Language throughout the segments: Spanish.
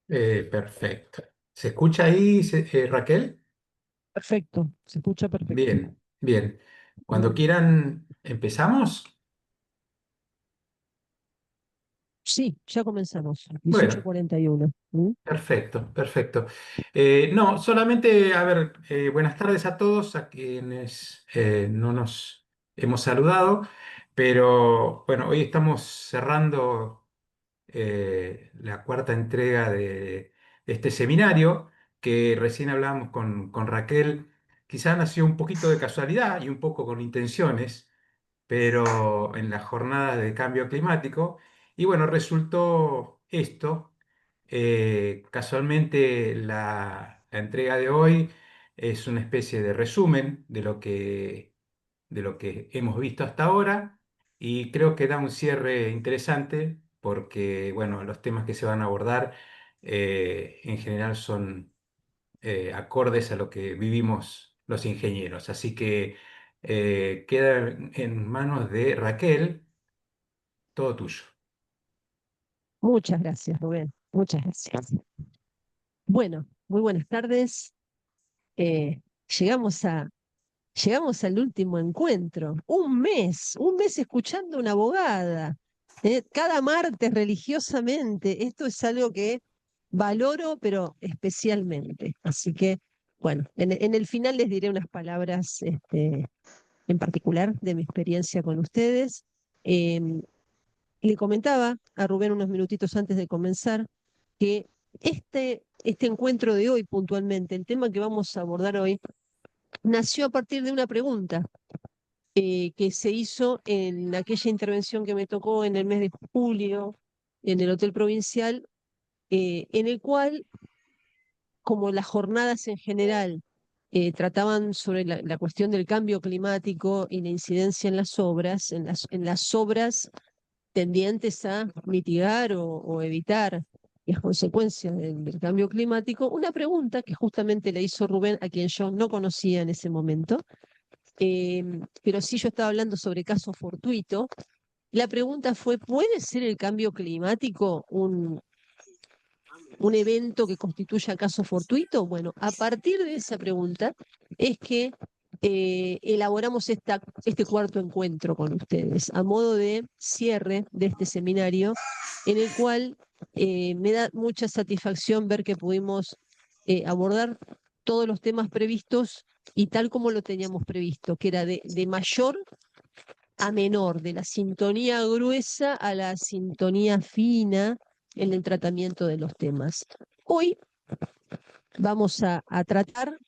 Perfecto. ¿Se escucha ahí, Raquel? Perfecto, se escucha perfecto. Bien, bien. Cuando ¿Mm? quieran, empezamos. Sí, ya comenzamos. Bueno, 18:41. ¿Mm? perfecto, perfecto. No, solamente, a ver, buenas tardes a todos, a quienes no nos hemos saludado, pero bueno, hoy estamos cerrando la cuarta entrega de este seminario que recién hablábamos con Raquel. Quizá nació un poquito de casualidad y un poco con intenciones, pero en las jornadas de cambio climático. Y bueno, resultó esto. Casualmente la entrega de hoy es una especie de resumen de lo que hemos visto hasta ahora y creo que da un cierre interesante porque, bueno, los temas que se van a abordar en general son acordes a lo que vivimos los ingenieros. Así que queda en manos de Raquel, todo tuyo. Muchas gracias, Rubén. Muchas gracias. Bueno, muy buenas tardes. Eh, llegamos llegamos al último encuentro. Un mes escuchando a una abogada. Cada martes religiosamente. Esto es algo que valoro, pero especialmente. Así que, bueno, en el final les diré unas palabras en particular de mi experiencia con ustedes. Em, Le comentaba a Rubén unos minutitos antes de comenzar que este encuentro de hoy puntualmente, el tema que vamos a abordar hoy, nació a partir de una pregunta que se hizo en aquella intervención que me tocó en el mes de julio en el Hotel Provincial, en el cual, como las jornadas en general trataban sobre la cuestión del cambio climático y la incidencia en las obras, en las obras tendientes a mitigar o evitar las consecuencias del cambio climático, una pregunta que justamente le hizo Rubén, a quien yo no conocía en ese momento, eh, pero sí yo estaba hablando sobre caso fortuito. La pregunta fue, ¿puede ser el cambio climático un evento que constituya caso fortuito? Bueno, a partir de esa pregunta es que elaboramos este cuarto encuentro con ustedes, a modo de cierre de este seminario, en el cual me da mucha satisfacción ver que pudimos abordar todos los temas previstos y tal como lo teníamos previsto, que era de mayor a menor, de la sintonía gruesa a la sintonía fina en el tratamiento de los temas. Hoy vamos a tratar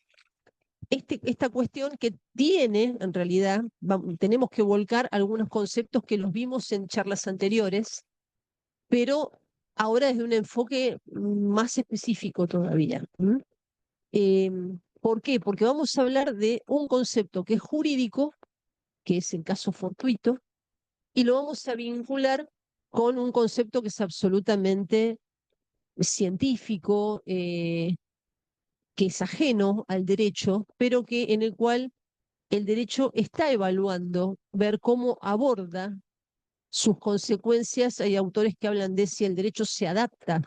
esta cuestión que tiene, en realidad, tenemos que volcar algunos conceptos que los vimos en charlas anteriores, pero ahora desde un enfoque más específico todavía. Eh, ¿Por qué? Porque vamos a hablar de un concepto que es jurídico, que es el caso fortuito, y lo vamos a vincular con un concepto que es absolutamente científico, que es ajeno al derecho, pero que en el cual el derecho está evaluando ver cómo aborda sus consecuencias. Hay autores que hablan de si el derecho se adapta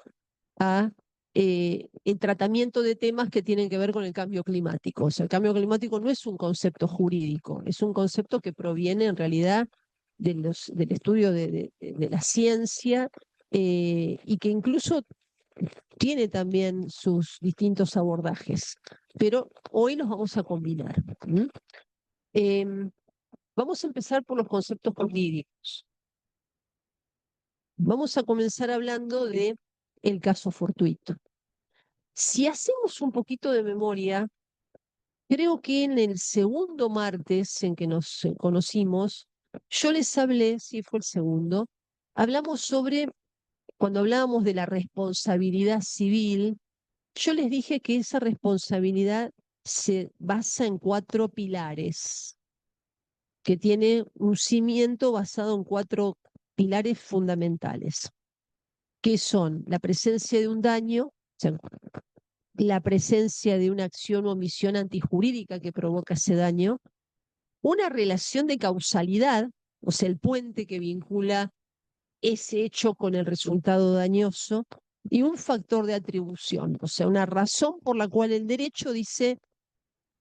a el tratamiento de temas que tienen que ver con el cambio climático. O sea, el cambio climático no es un concepto jurídico, es un concepto que proviene en realidad del estudio de la ciencia, y que incluso tiene también sus distintos abordajes. Pero hoy los vamos a combinar. Em, Vamos a empezar por los conceptos jurídicos. Vamos a comenzar hablando de el caso fortuito. Si hacemos un poquito de memoria, creo que en el segundo martes en que nos conocimos, yo les hablé, si fue el segundo, hablamos sobre, cuando hablábamos de la responsabilidad civil, yo les dije que esa responsabilidad se basa en cuatro pilares, que tiene un cimiento basado en cuatro pilares fundamentales, que son la presencia de un daño, o sea, la presencia de una acción o omisión antijurídica que provoca ese daño, una relación de causalidad, o sea, el puente que vincula ese hecho con el resultado dañoso, y un factor de atribución, o sea, una razón por la cual el derecho dice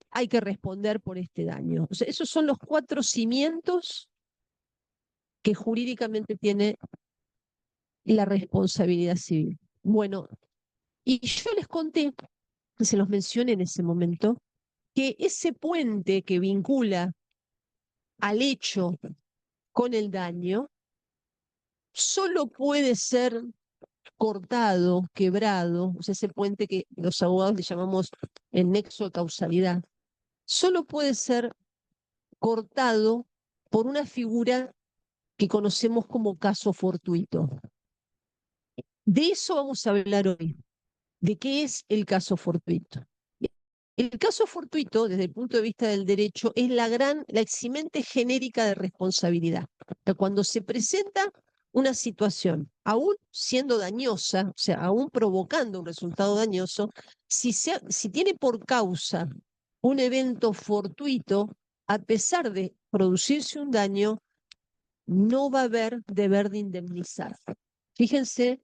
hay que responder por este daño. O sea, esos son los 4 cimientos que jurídicamente tiene la responsabilidad civil. Bueno, y yo les conté, se los mencioné en ese momento, que ese puente que vincula al hecho con el daño solo puede ser cortado, quebrado, o sea, ese puente que los abogados le llamamos el nexo de causalidad, solo puede ser cortado por una figura que conocemos como caso fortuito. De eso vamos a hablar hoy, de qué es el caso fortuito. El caso fortuito, desde el punto de vista del derecho, es la eximente genérica de responsabilidad. O sea, cuando se presenta una situación, aún siendo dañosa, o sea, aún provocando un resultado dañoso, si tiene por causa un evento fortuito, a pesar de producirse un daño, no va a haber deber de indemnizar. Fíjense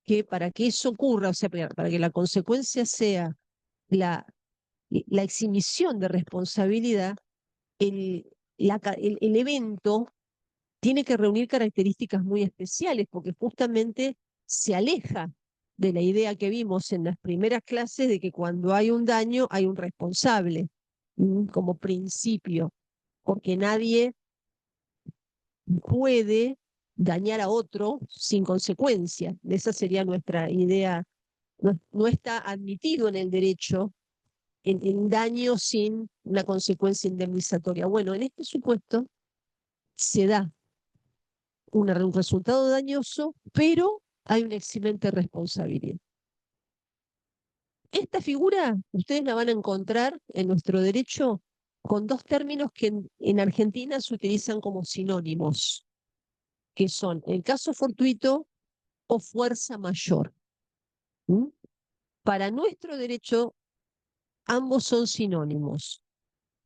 que para que eso ocurra, o sea, para que la consecuencia sea la la exhibición de responsabilidad, el, el evento tiene que reunir características muy especiales, porque justamente se aleja de la idea que vimos en las primeras clases de que cuando hay un daño hay un responsable, como principio, porque nadie puede dañar a otro sin consecuencia. Esa sería nuestra idea. No, no está admitido en el derecho en daño sin una consecuencia indemnizatoria. Bueno, en este supuesto se da un resultado dañoso, pero hay una eximente responsabilidad. Esta figura ustedes la van a encontrar en nuestro derecho con 2 términos que en Argentina se utilizan como sinónimos, que son el caso fortuito o fuerza mayor. ¿Mm? Para nuestro derecho, ambos son sinónimos.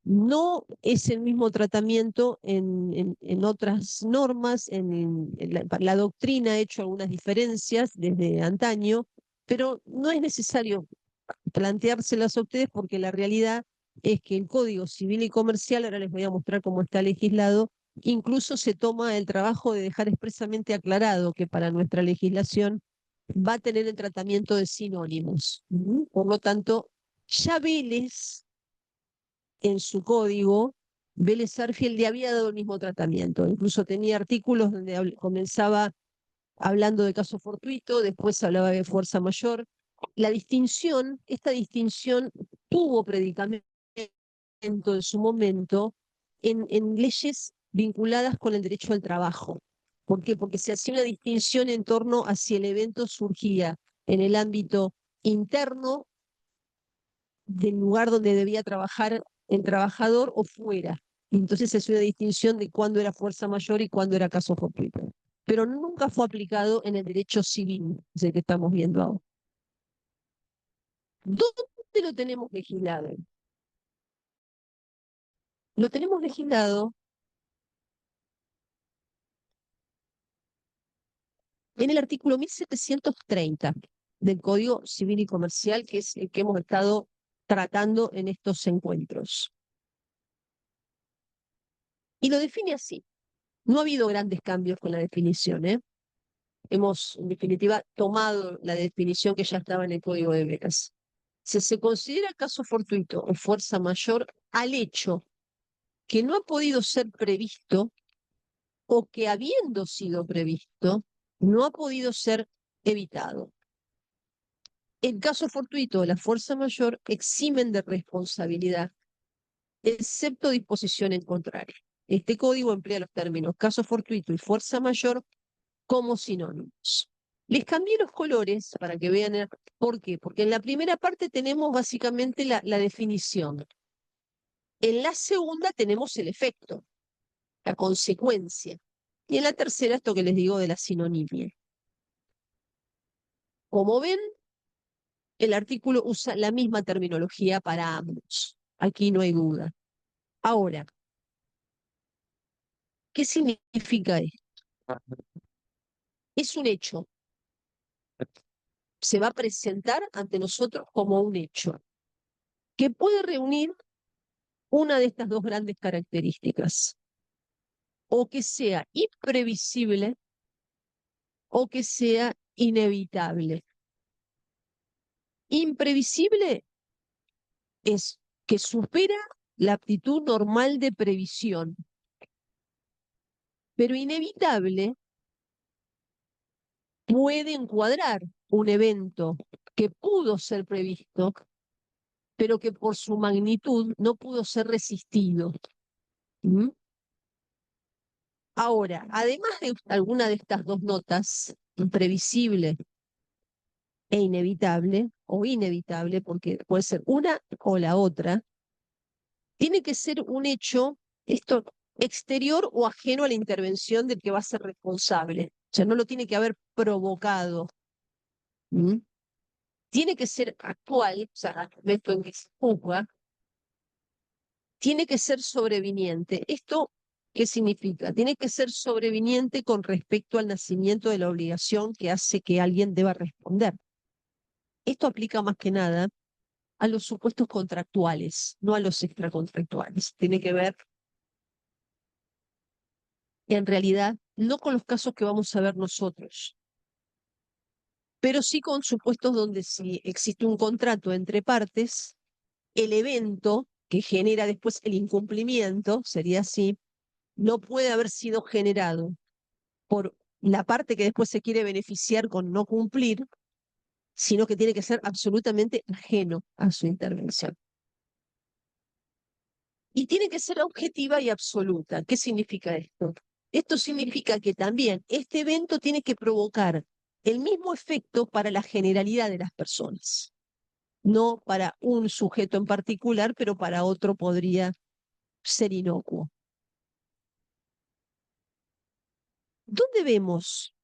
No es el mismo tratamiento en otras normas, la doctrina ha hecho algunas diferencias desde antaño, pero no es necesario planteárselas a ustedes porque la realidad es que el Código Civil y Comercial, ahora les voy a mostrar cómo está legislado, incluso se toma el trabajo de dejar expresamente aclarado que para nuestra legislación va a tener el tratamiento de sinónimos. Por lo tanto, ya Vélez en su código, Vélez Sarsfield le había dado el mismo tratamiento. Incluso tenía artículos donde comenzaba hablando de caso fortuito, después hablaba de fuerza mayor. Esta distinción tuvo predicamento en su momento en leyes vinculadas con el derecho al trabajo. ¿Por qué? Porque se hacía una distinción en torno a si el evento surgía en el ámbito interno del lugar donde debía trabajar el trabajador o fuera. Entonces es una distinción de cuándo era fuerza mayor y cuándo era caso fortuito. Pero nunca fue aplicado en el derecho civil, es el que estamos viendo ahora. ¿Dónde lo tenemos legislado? Lo tenemos legislado en el artículo 1730 del Código Civil y Comercial, que es el que hemos estado tratando en estos encuentros. Y lo define así. No ha habido grandes cambios con la definición, ¿eh? Hemos, en definitiva, tomado la definición que ya estaba en el Código de Veras. Se considera caso fortuito o fuerza mayor al hecho que no ha podido ser previsto o que habiendo sido previsto, no ha podido ser evitado. El caso fortuito o la fuerza mayor eximen de responsabilidad, excepto disposición en contrario. Este código emplea los términos caso fortuito y fuerza mayor como sinónimos. Les cambié los colores para que vean por qué. Porque en la primera parte tenemos básicamente la definición. En la segunda tenemos el efecto, la consecuencia. Y en la tercera, esto que les digo de la sinonimia. Como ven, el artículo usa la misma terminología para ambos. Aquí no hay duda. Ahora, ¿qué significa esto? Es un hecho se va a presentar ante nosotros como un hecho, que puede reunir una de estas dos grandes características, o que sea imprevisible o que sea inevitable. Imprevisible es que supera la aptitud normal de previsión, pero inevitable puede encuadrar un evento que pudo ser previsto, pero que por su magnitud no pudo ser resistido. ¿Mm? Ahora, además de alguna de estas dos notas, imprevisible e inevitable, o inevitable, porque puede ser una o la otra, tiene que ser un hecho, esto, exterior o ajeno a la intervención del que va a ser responsable. O sea, no lo tiene que haber provocado. ¿Mm? Tiene que ser actual, o sea, al momento en que se juzga, tiene que ser sobreviniente. ¿Esto qué significa? Tiene que ser sobreviniente con respecto al nacimiento de la obligación que hace que alguien deba responder. Esto aplica más que nada a los supuestos contractuales, no a los extracontractuales. Tiene que ver, en realidad, no con los casos que vamos a ver nosotros, pero sí con supuestos donde si existe un contrato entre partes, el evento que genera después el incumplimiento, sería así, no puede haber sido generado por la parte que después se quiere beneficiar con no cumplir, sino que tiene que ser absolutamente ajeno a su intervención. Y tiene que ser objetiva y absoluta. ¿Qué significa esto? Esto significa que también este evento tiene que provocar el mismo efecto para la generalidad de las personas, no para un sujeto en particular, pero para otro podría ser inocuo. ¿Dónde vemos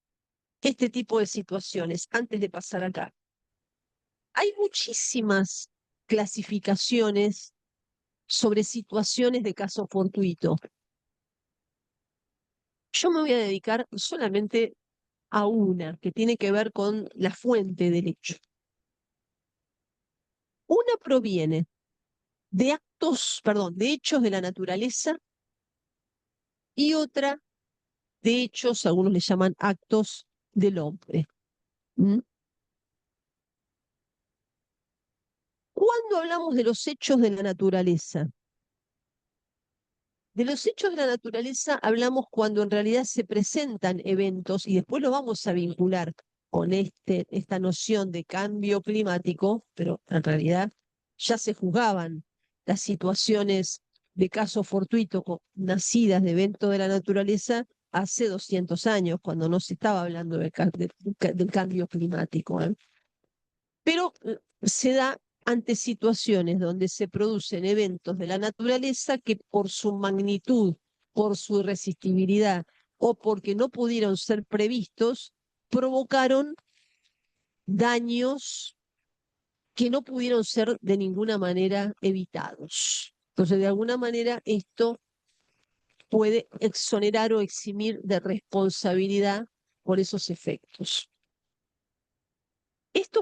este tipo de situaciones antes de pasar acá? Hay muchísimas clasificaciones sobre situaciones de caso fortuito. Yo me voy a dedicar solamente a una que tiene que ver con la fuente del hecho. Una proviene de actos, perdón, de hechos de la naturaleza y otra de hechos, algunos le llaman actos del hombre. ¿Mm? Cuando hablamos de los hechos de la naturaleza, de los hechos de la naturaleza hablamos cuando en realidad se presentan eventos y después lo vamos a vincular con esta noción de cambio climático, pero en realidad ya se juzgaban las situaciones de caso fortuito nacidas de eventos de la naturaleza hace 200 años, cuando no se estaba hablando del cambio climático. ¿Eh? Pero se da ante situaciones donde se producen eventos de la naturaleza que por su magnitud, por su irresistibilidad o porque no pudieron ser previstos, provocaron daños que no pudieron ser de ninguna manera evitados. Entonces, de alguna manera, esto puede exonerar o eximir de responsabilidad por esos efectos. Esto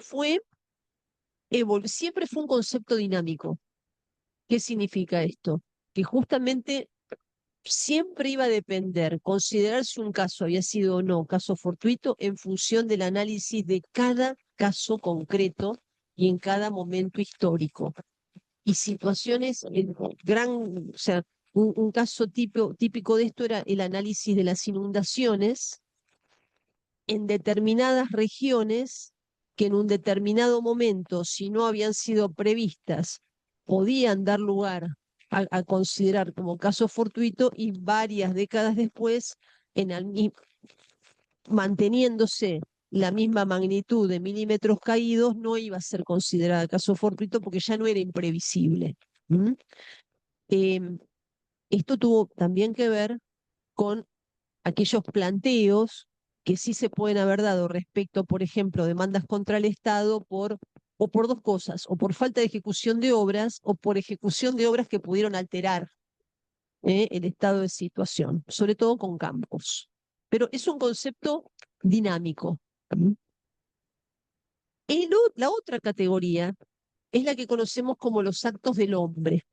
siempre fue un concepto dinámico. ¿Qué significa esto? Que justamente siempre iba a depender, considerar si un caso había sido o no caso fortuito en función del análisis de cada caso concreto y en cada momento histórico. Y situaciones, o sea, un caso típico de esto era el análisis de las inundaciones en determinadas regiones que en un determinado momento, si no habían sido previstas, podían dar lugar a considerar como caso fortuito y varias décadas después, manteniéndose la misma magnitud de milímetros caídos, no iba a ser considerada caso fortuito porque ya no era imprevisible. ¿Mm? Eh, Esto tuvo también que ver con aquellos planteos que sí se pueden haber dado respecto, por ejemplo, demandas contra el Estado o por dos cosas, o por falta de ejecución de obras o por ejecución de obras que pudieron alterar el estado de situación, sobre todo con campos. Pero es un concepto dinámico. La otra categoría es la que conocemos como los actos del hombre,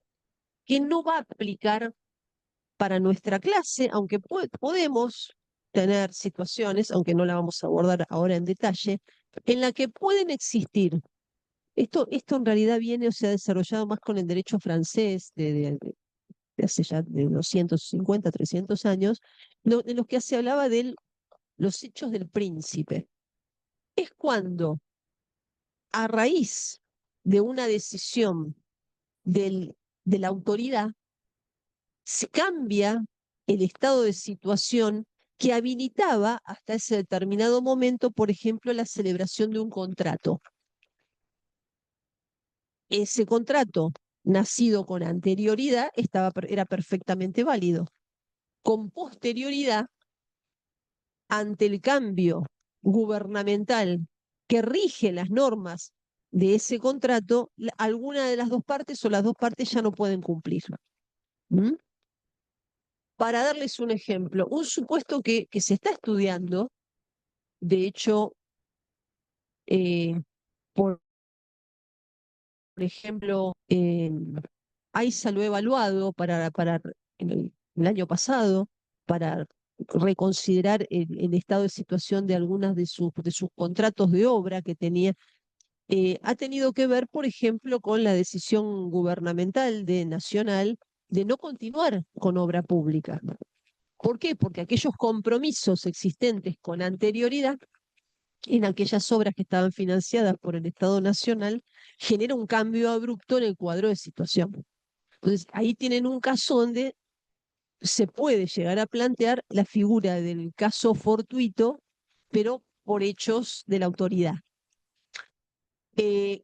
que no va a aplicar para nuestra clase, aunque podemos tener situaciones, aunque no la vamos a abordar ahora en detalle, en la que pueden existir. Esto en realidad viene o se ha desarrollado más con el derecho francés de hace ya de unos 150, 300 años, en los que se hablaba de los hechos del príncipe. Es cuando, a raíz de una decisión de la autoridad, se cambia el estado de situación que habilitaba hasta ese determinado momento, por ejemplo, la celebración de un contrato. Ese contrato, nacido con anterioridad, era perfectamente válido. Con posterioridad, ante el cambio gubernamental que rige las normas de ese contrato, alguna de las dos partes o las dos partes ya no pueden cumplirlo. ¿Mm? Para darles un ejemplo, un supuesto que se está estudiando, de hecho, eh, por ejemplo, AISA lo ha evaluado en el año pasado para reconsiderar el estado de situación de algunas de sus contratos de obra que tenía. Ha tenido que ver, por ejemplo, con la decisión gubernamental de Nacional de no continuar con obra pública. ¿Por qué? Porque aquellos compromisos existentes con anterioridad en aquellas obras que estaban financiadas por el Estado Nacional genera un cambio abrupto en el cuadro de situación. Entonces, ahí tienen un caso donde se puede llegar a plantear la figura del caso fortuito, pero por hechos de la autoridad.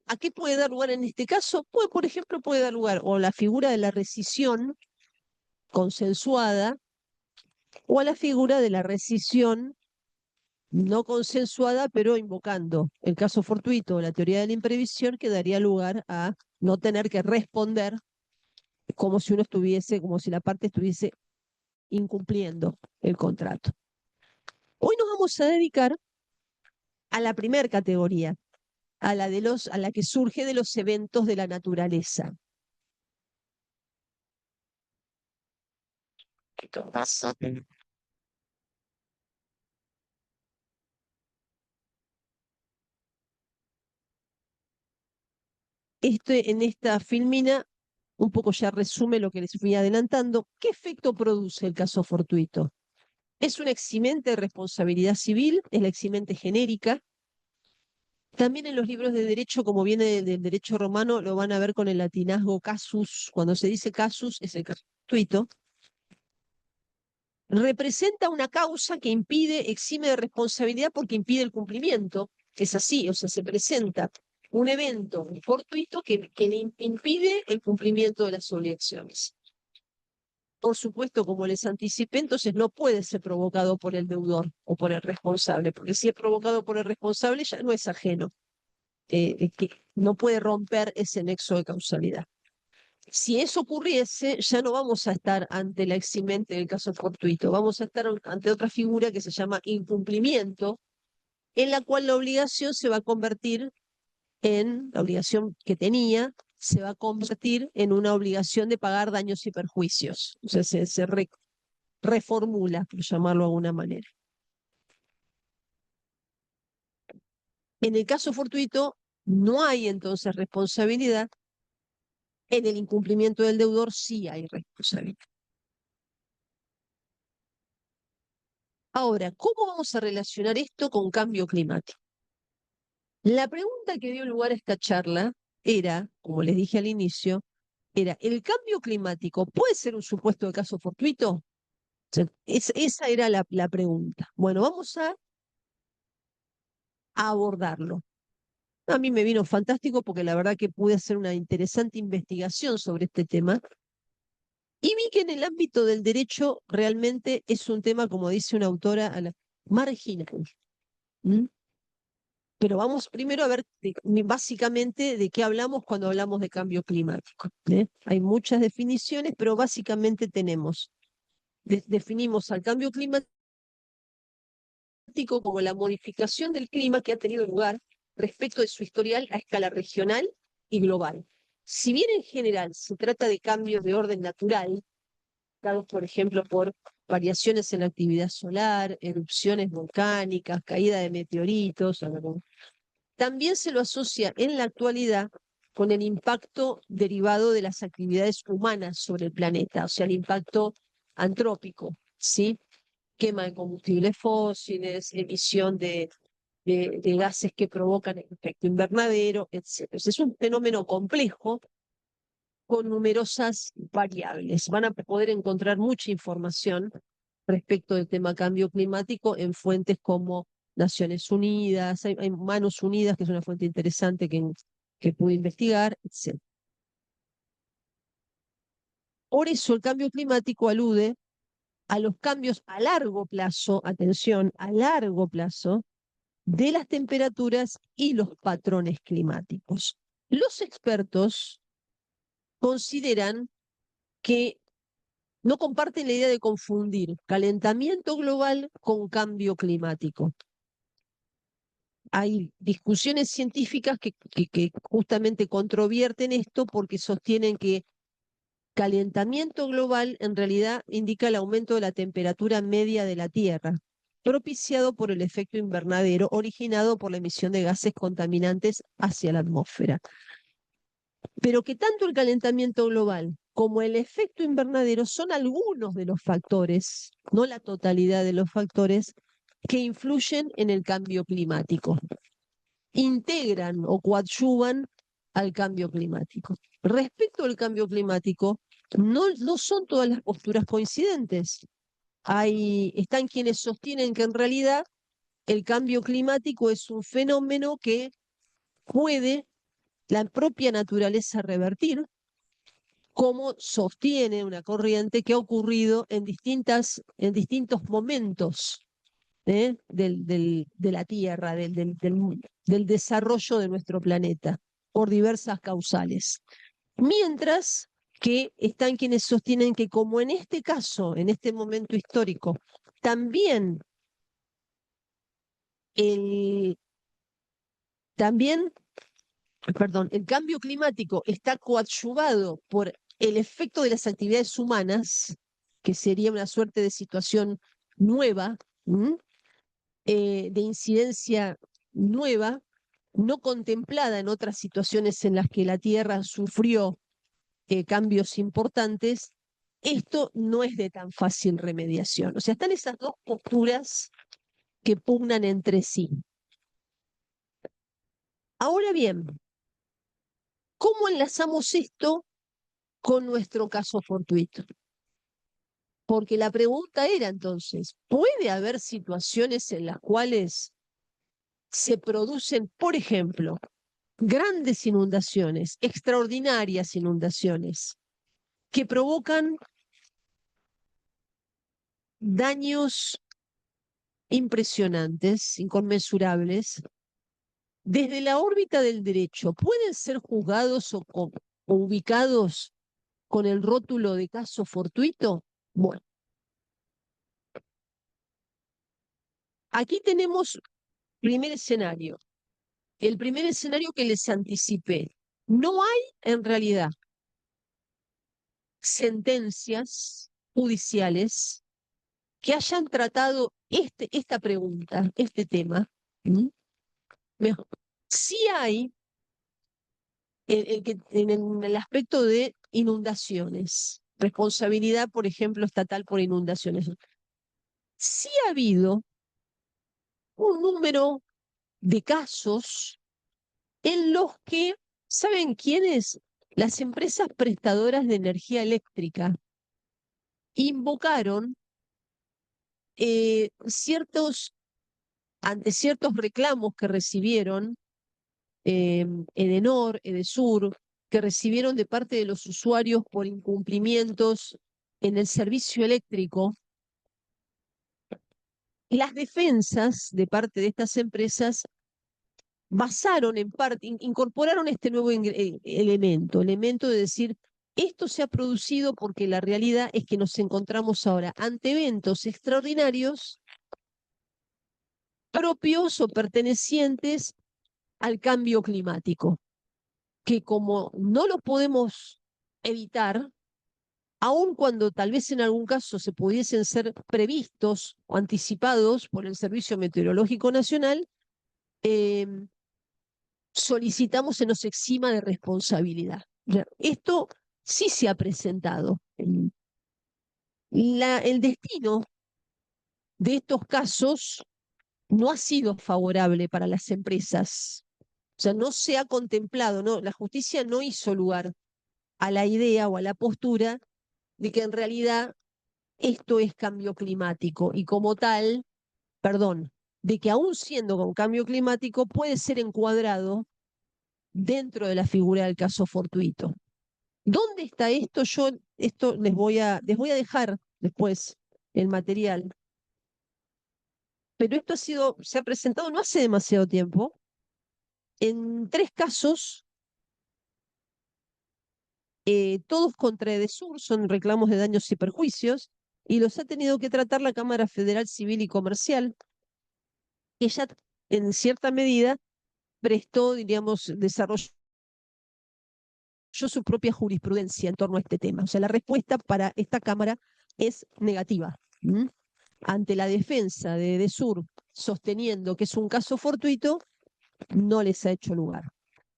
¿A qué puede dar lugar en este caso? Por ejemplo, puede dar lugar o la figura de la rescisión consensuada o a la figura de la rescisión no consensuada, pero invocando el caso fortuito o la teoría de la imprevisión, que daría lugar a no tener que responder como si uno estuviese, como si la parte estuviese incumpliendo el contrato. Hoy nos vamos a dedicar a la primera categoría, a la que surge de los eventos de la naturaleza. En esta filmina, un poco ya resume lo que les fui adelantando. ¿Qué efecto produce el caso fortuito? Es una eximente de responsabilidad civil, es la eximente genérica. También en los libros de derecho, como viene del derecho romano, lo van a ver con el latinazgo casus. Cuando se dice casus, es el caso fortuito. Representa una causa que impide, exime de responsabilidad porque impide el cumplimiento. Es así, o sea, se presenta un evento fortuito que le impide el cumplimiento de las obligaciones. Por supuesto, como les anticipé, entonces no puede ser provocado por el deudor o por el responsable, porque si es provocado por el responsable ya no es ajeno, que no puede romper ese nexo de causalidad. Si eso ocurriese, ya no vamos a estar ante la eximente del caso fortuito, vamos a estar ante otra figura que se llama incumplimiento, en la cual la obligación se va a convertir la obligación que tenía, se va a convertir en una obligación de pagar daños y perjuicios. O sea, se reformula, por llamarlo de alguna manera. En el caso fortuito, no hay entonces responsabilidad. En el incumplimiento del deudor sí hay responsabilidad. Ahora, ¿cómo vamos a relacionar esto con cambio climático? La pregunta que dio lugar a esta charla era, como les dije al inicio, era, ¿el cambio climático puede ser un supuesto de caso fortuito? O sea, esa era la pregunta. Bueno, vamos a abordarlo. A mí me vino fantástico porque la verdad que pude hacer una interesante investigación sobre este tema y vi que en el ámbito del derecho realmente es un tema, como dice una autora, marginal. ¿Mm? Pero vamos primero a ver básicamente de qué hablamos cuando hablamos de cambio climático. Hay muchas definiciones, pero básicamente definimos al cambio climático como la modificación del clima que ha tenido lugar respecto de su historial a escala regional y global. Si bien en general se trata de cambios de orden natural, dados por ejemplo por variaciones en la actividad solar, erupciones volcánicas, caída de meteoritos, también se lo asocia en la actualidad con el impacto derivado de las actividades humanas sobre el planeta, o sea, el impacto antrópico, ¿sí? Quema de combustibles fósiles, emisión de gases que provocan el efecto invernadero, etc. Es un fenómeno complejo con numerosas variables. Van a poder encontrar mucha información respecto del tema cambio climático en fuentes como Naciones Unidas, hay Manos Unidas, que es una fuente interesante que pude investigar, etc. Por eso el cambio climático alude a los cambios a largo plazo, atención, a largo plazo, de las temperaturas y los patrones climáticos. Los expertos consideran que no comparten la idea de confundir calentamiento global con cambio climático. Hay discusiones científicas que justamente controvierten esto porque sostienen que calentamiento global en realidad indica el aumento de la temperatura media de la Tierra, propiciado por el efecto invernadero originado por la emisión de gases contaminantes hacia la atmósfera. Pero que tanto el calentamiento global como el efecto invernadero son algunos de los factores, no la totalidad de los factores, que influyen en el cambio climático, integran o coadyuvan al cambio climático. Respecto al cambio climático, no son todas las posturas coincidentes. Están quienes sostienen que en realidad el cambio climático es un fenómeno que puede la propia naturaleza revertir, como sostiene una corriente que ha ocurrido en distintos momentos de la Tierra, del desarrollo de nuestro planeta, por diversas causales. Mientras que están quienes sostienen que como en este caso, en este momento histórico, también el, también perdón, el cambio climático está coadyuvado por el efecto de las actividades humanas, que sería una suerte de situación nueva, de incidencia nueva, no contemplada en otras situaciones en las que la Tierra sufrió cambios importantes, esto no es de tan fácil remediación. O sea, están esas dos posturas que pugnan entre sí. Ahora bien, ¿cómo enlazamos esto con nuestro caso fortuito? Porque la pregunta era entonces, ¿puede haber situaciones en las cuales se producen, por ejemplo, grandes inundaciones, extraordinarias inundaciones, que provocan daños impresionantes, inconmensurables, desde la órbita del derecho? ¿Pueden ser juzgados o ubicados con el rótulo de caso fortuito? Bueno, aquí tenemos primer escenario. El primer escenario que les anticipé. No hay en realidad sentencias judiciales que hayan tratado esta pregunta, este tema. ¿Mm? Mejor. Sí hay en el aspecto de inundaciones, responsabilidad, por ejemplo, estatal por inundaciones. Sí ha habido un número de casos en los que, ¿saben quiénes? Las empresas prestadoras de energía eléctrica invocaron ante ciertos reclamos que recibieron, Edenor, Edesur, que recibieron de parte de los usuarios por incumplimientos en el servicio eléctrico, las defensas de parte de estas empresas basaron en parte, incorporaron este nuevo elemento de decir, esto se ha producido porque la realidad es que nos encontramos ahora ante eventos extraordinarios propios o pertenecientes al cambio climático, que como no lo podemos evitar, aun cuando tal vez en algún caso se pudiesen ser previstos o anticipados por el Servicio Meteorológico Nacional, eh, solicitamos se nos exima de responsabilidad. Esto sí se ha presentado. El destino de estos casos no ha sido favorable para las empresas. O sea, no se ha contemplado, no, la justicia no hizo lugar a la idea o a la postura de que en realidad esto es cambio climático y como tal, perdón, de que aún siendo con cambio climático puede ser encuadrado dentro de la figura del caso fortuito. ¿Dónde está esto? Yo esto les voy a dejar después el material, pero esto se ha presentado no hace demasiado tiempo, en 3 casos, todos contra Edesur, son reclamos de daños y perjuicios, y los ha tenido que tratar la Cámara Federal Civil y Comercial, que ya en cierta medida prestó, diríamos, desarrolló su propia jurisprudencia en torno a este tema. O sea, la respuesta para esta Cámara es negativa. ¿Mm? Ante la defensa de Edesur sosteniendo que es un caso fortuito, no les ha hecho lugar.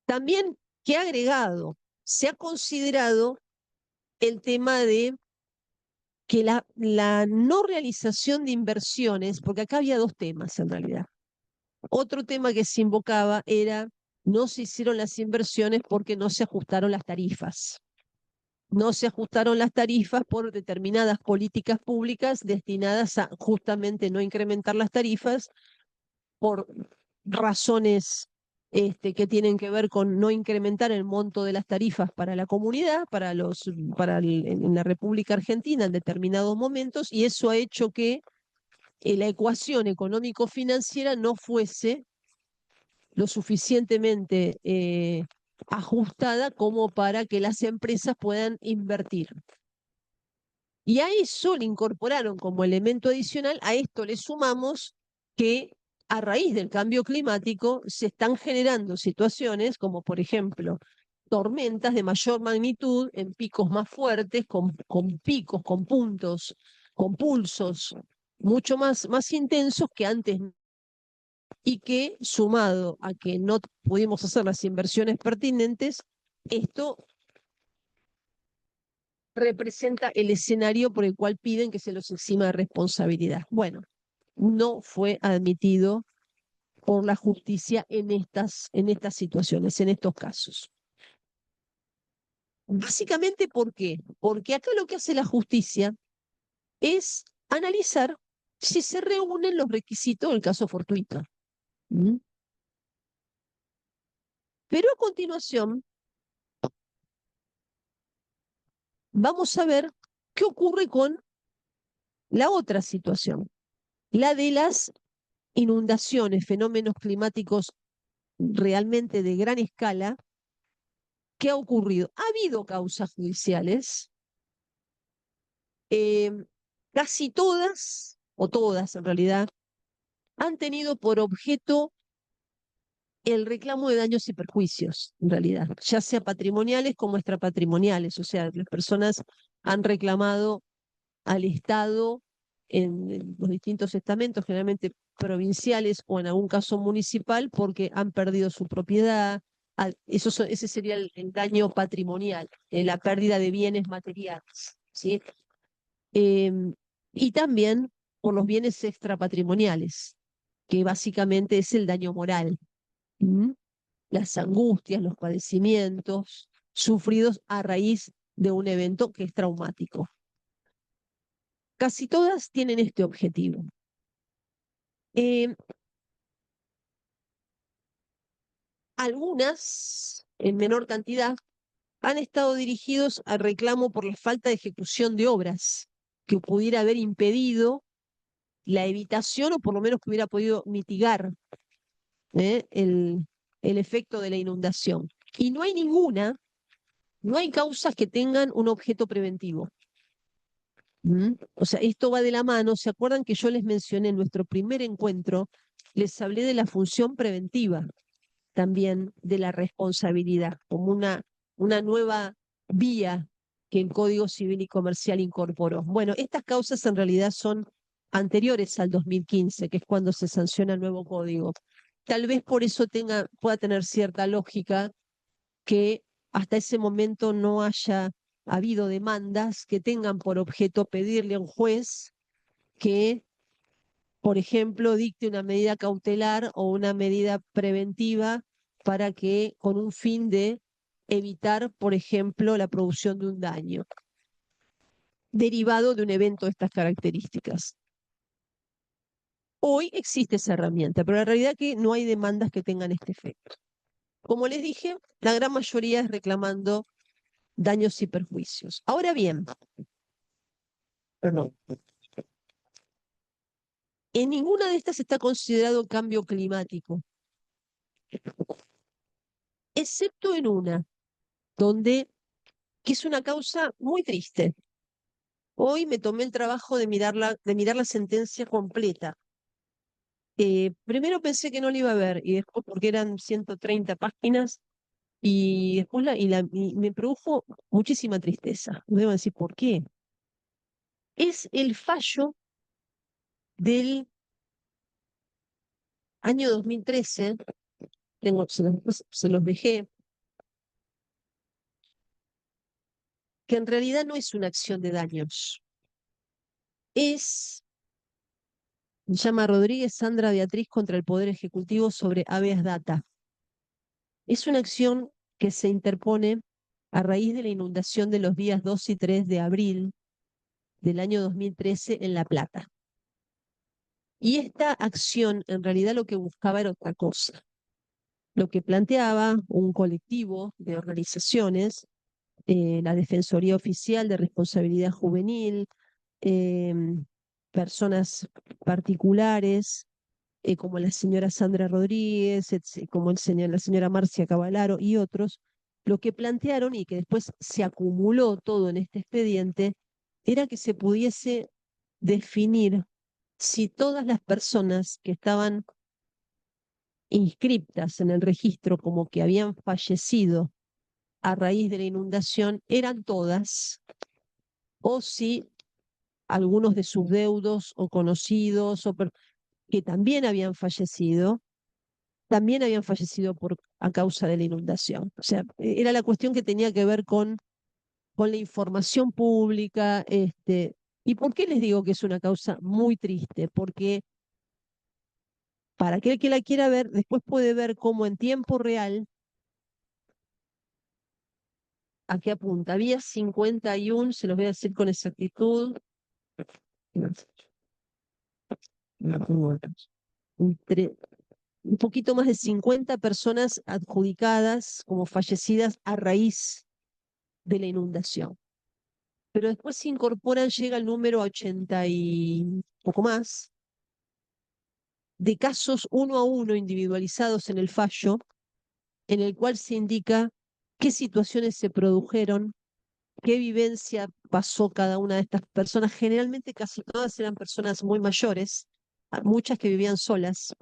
También, ¿qué ha agregado? Se ha considerado el tema de que la no realización de inversiones, porque acá había 2 temas en realidad. Otro tema que se invocaba era no se hicieron las inversiones porque no se ajustaron las tarifas. No se ajustaron las tarifas por determinadas políticas públicas destinadas a justamente no incrementar las tarifas por razones que tienen que ver con no incrementar el monto de las tarifas para la comunidad, en la República Argentina en determinados momentos, y eso ha hecho que la ecuación económico-financiera no fuese lo suficientemente ajustada como para que las empresas puedan invertir. Y a eso le incorporaron como elemento adicional, a esto le sumamos que a raíz del cambio climático se están generando situaciones como, por ejemplo, tormentas de mayor magnitud en picos más fuertes, con picos, con puntos, con pulsos mucho más intensos que antes, y que sumado a que no pudimos hacer las inversiones pertinentes, esto representa el escenario por el cual piden que se los exima de responsabilidad. Bueno, no fue admitido por la justicia en estas situaciones, en estos casos. Básicamente, ¿por qué? Porque acá lo que hace la justicia es analizar si se reúnen los requisitos del caso fortuito. ¿Mm? Pero a continuación vamos a ver qué ocurre con la otra situación, la de las inundaciones, fenómenos climáticos realmente de gran escala. ¿Qué ha ocurrido? Ha habido causas judiciales, eh, casi todas, o todas en realidad, han tenido por objeto el reclamo de daños y perjuicios, en realidad, ya sea patrimoniales como extrapatrimoniales, o sea, las personas han reclamado al Estado en los distintos estamentos, generalmente provinciales o en algún caso municipal, porque han perdido su propiedad. Ese sería el daño patrimonial, la pérdida de bienes materiales. ¿Sí? Em, y también por los bienes extrapatrimoniales, que básicamente es el daño moral. ¿Mm? Las angustias, los padecimientos sufridos a raíz de un evento que es traumático. Casi todas tienen este objetivo. Eh, Algunas, en menor cantidad, han estado dirigidos al reclamo por la falta de ejecución de obras que pudiera haber impedido la evitación o por lo menos que hubiera podido mitigar ¿eh? El efecto de la inundación. Y no hay ninguna, no hay causas que tengan un objeto preventivo. ¿Mm? O sea, esto va de la mano. ¿Se acuerdan que yo les mencioné en nuestro primer encuentro? Les hablé de la función preventiva. también de la responsabilidad, como una nueva vía que el Código Civil y Comercial incorporó. Bueno, estas causas en realidad son anteriores al 2015, que es cuando se sanciona el nuevo código. Tal vez por eso pueda tener cierta lógica que hasta ese momento no haya habido demandas que tengan por objeto pedirle a un juez que, por ejemplo, dicte una medida cautelar o una medida preventiva para que, con un fin de evitar, por ejemplo, la producción de un daño derivado de un evento de estas características. Hoy existe esa herramienta, pero la realidad es que no hay demandas que tengan este efecto. Como les dije, la gran mayoría es reclamando daños y perjuicios. Ahora bien, perdón, en ninguna de estas está considerado cambio climático, excepto en una, donde, que es una causa muy triste. Hoy me tomé el trabajo de mirar la sentencia completa. Primero pensé que no la iba a ver, y después porque eran 130 páginas, y después y me produjo muchísima tristeza. Debo decir, ¿por qué? Es el fallo del año 2013, se los dejé, que en realidad no es una acción de daños. Se llama Rodríguez Sandra Beatriz contra el Poder Ejecutivo sobre habeas data. Es una acción que se interpone a raíz de la inundación de los días 2 y 3 de abril del año 2013 en La Plata. Y esta acción en realidad lo que buscaba era otra cosa. Lo que planteaba un colectivo de organizaciones, la Defensoría Oficial de Responsabilidad Juvenil, eh, personas particulares, como la señora Sandra Rodríguez, como la señora Marcia Cavalaro y otros, lo que plantearon y que después se acumuló todo en este expediente, era que se pudiese definir si todas las personas que estaban inscriptas en el registro como que habían fallecido a raíz de la inundación eran todas, o si algunos de sus deudos o conocidos que también habían fallecido a causa de la inundación. O sea, era la cuestión que tenía que ver con la información pública. ¿Y por qué les digo que es una causa muy triste? Porque para aquel que la quiera ver, después puede ver cómo en tiempo real, a qué apunta. Había 51, se los voy a decir con exactitud, entre un poquito más de 50 personas adjudicadas como fallecidas a raíz de la inundación. Pero después se incorporan, llega el número 80 y poco más, de casos uno a uno individualizados en el fallo, en el cual se indica qué situaciones se produjeron, qué vivencia pasó cada una de estas personas. Generalmente casi todas eran personas muy mayores, muchas que vivían solas,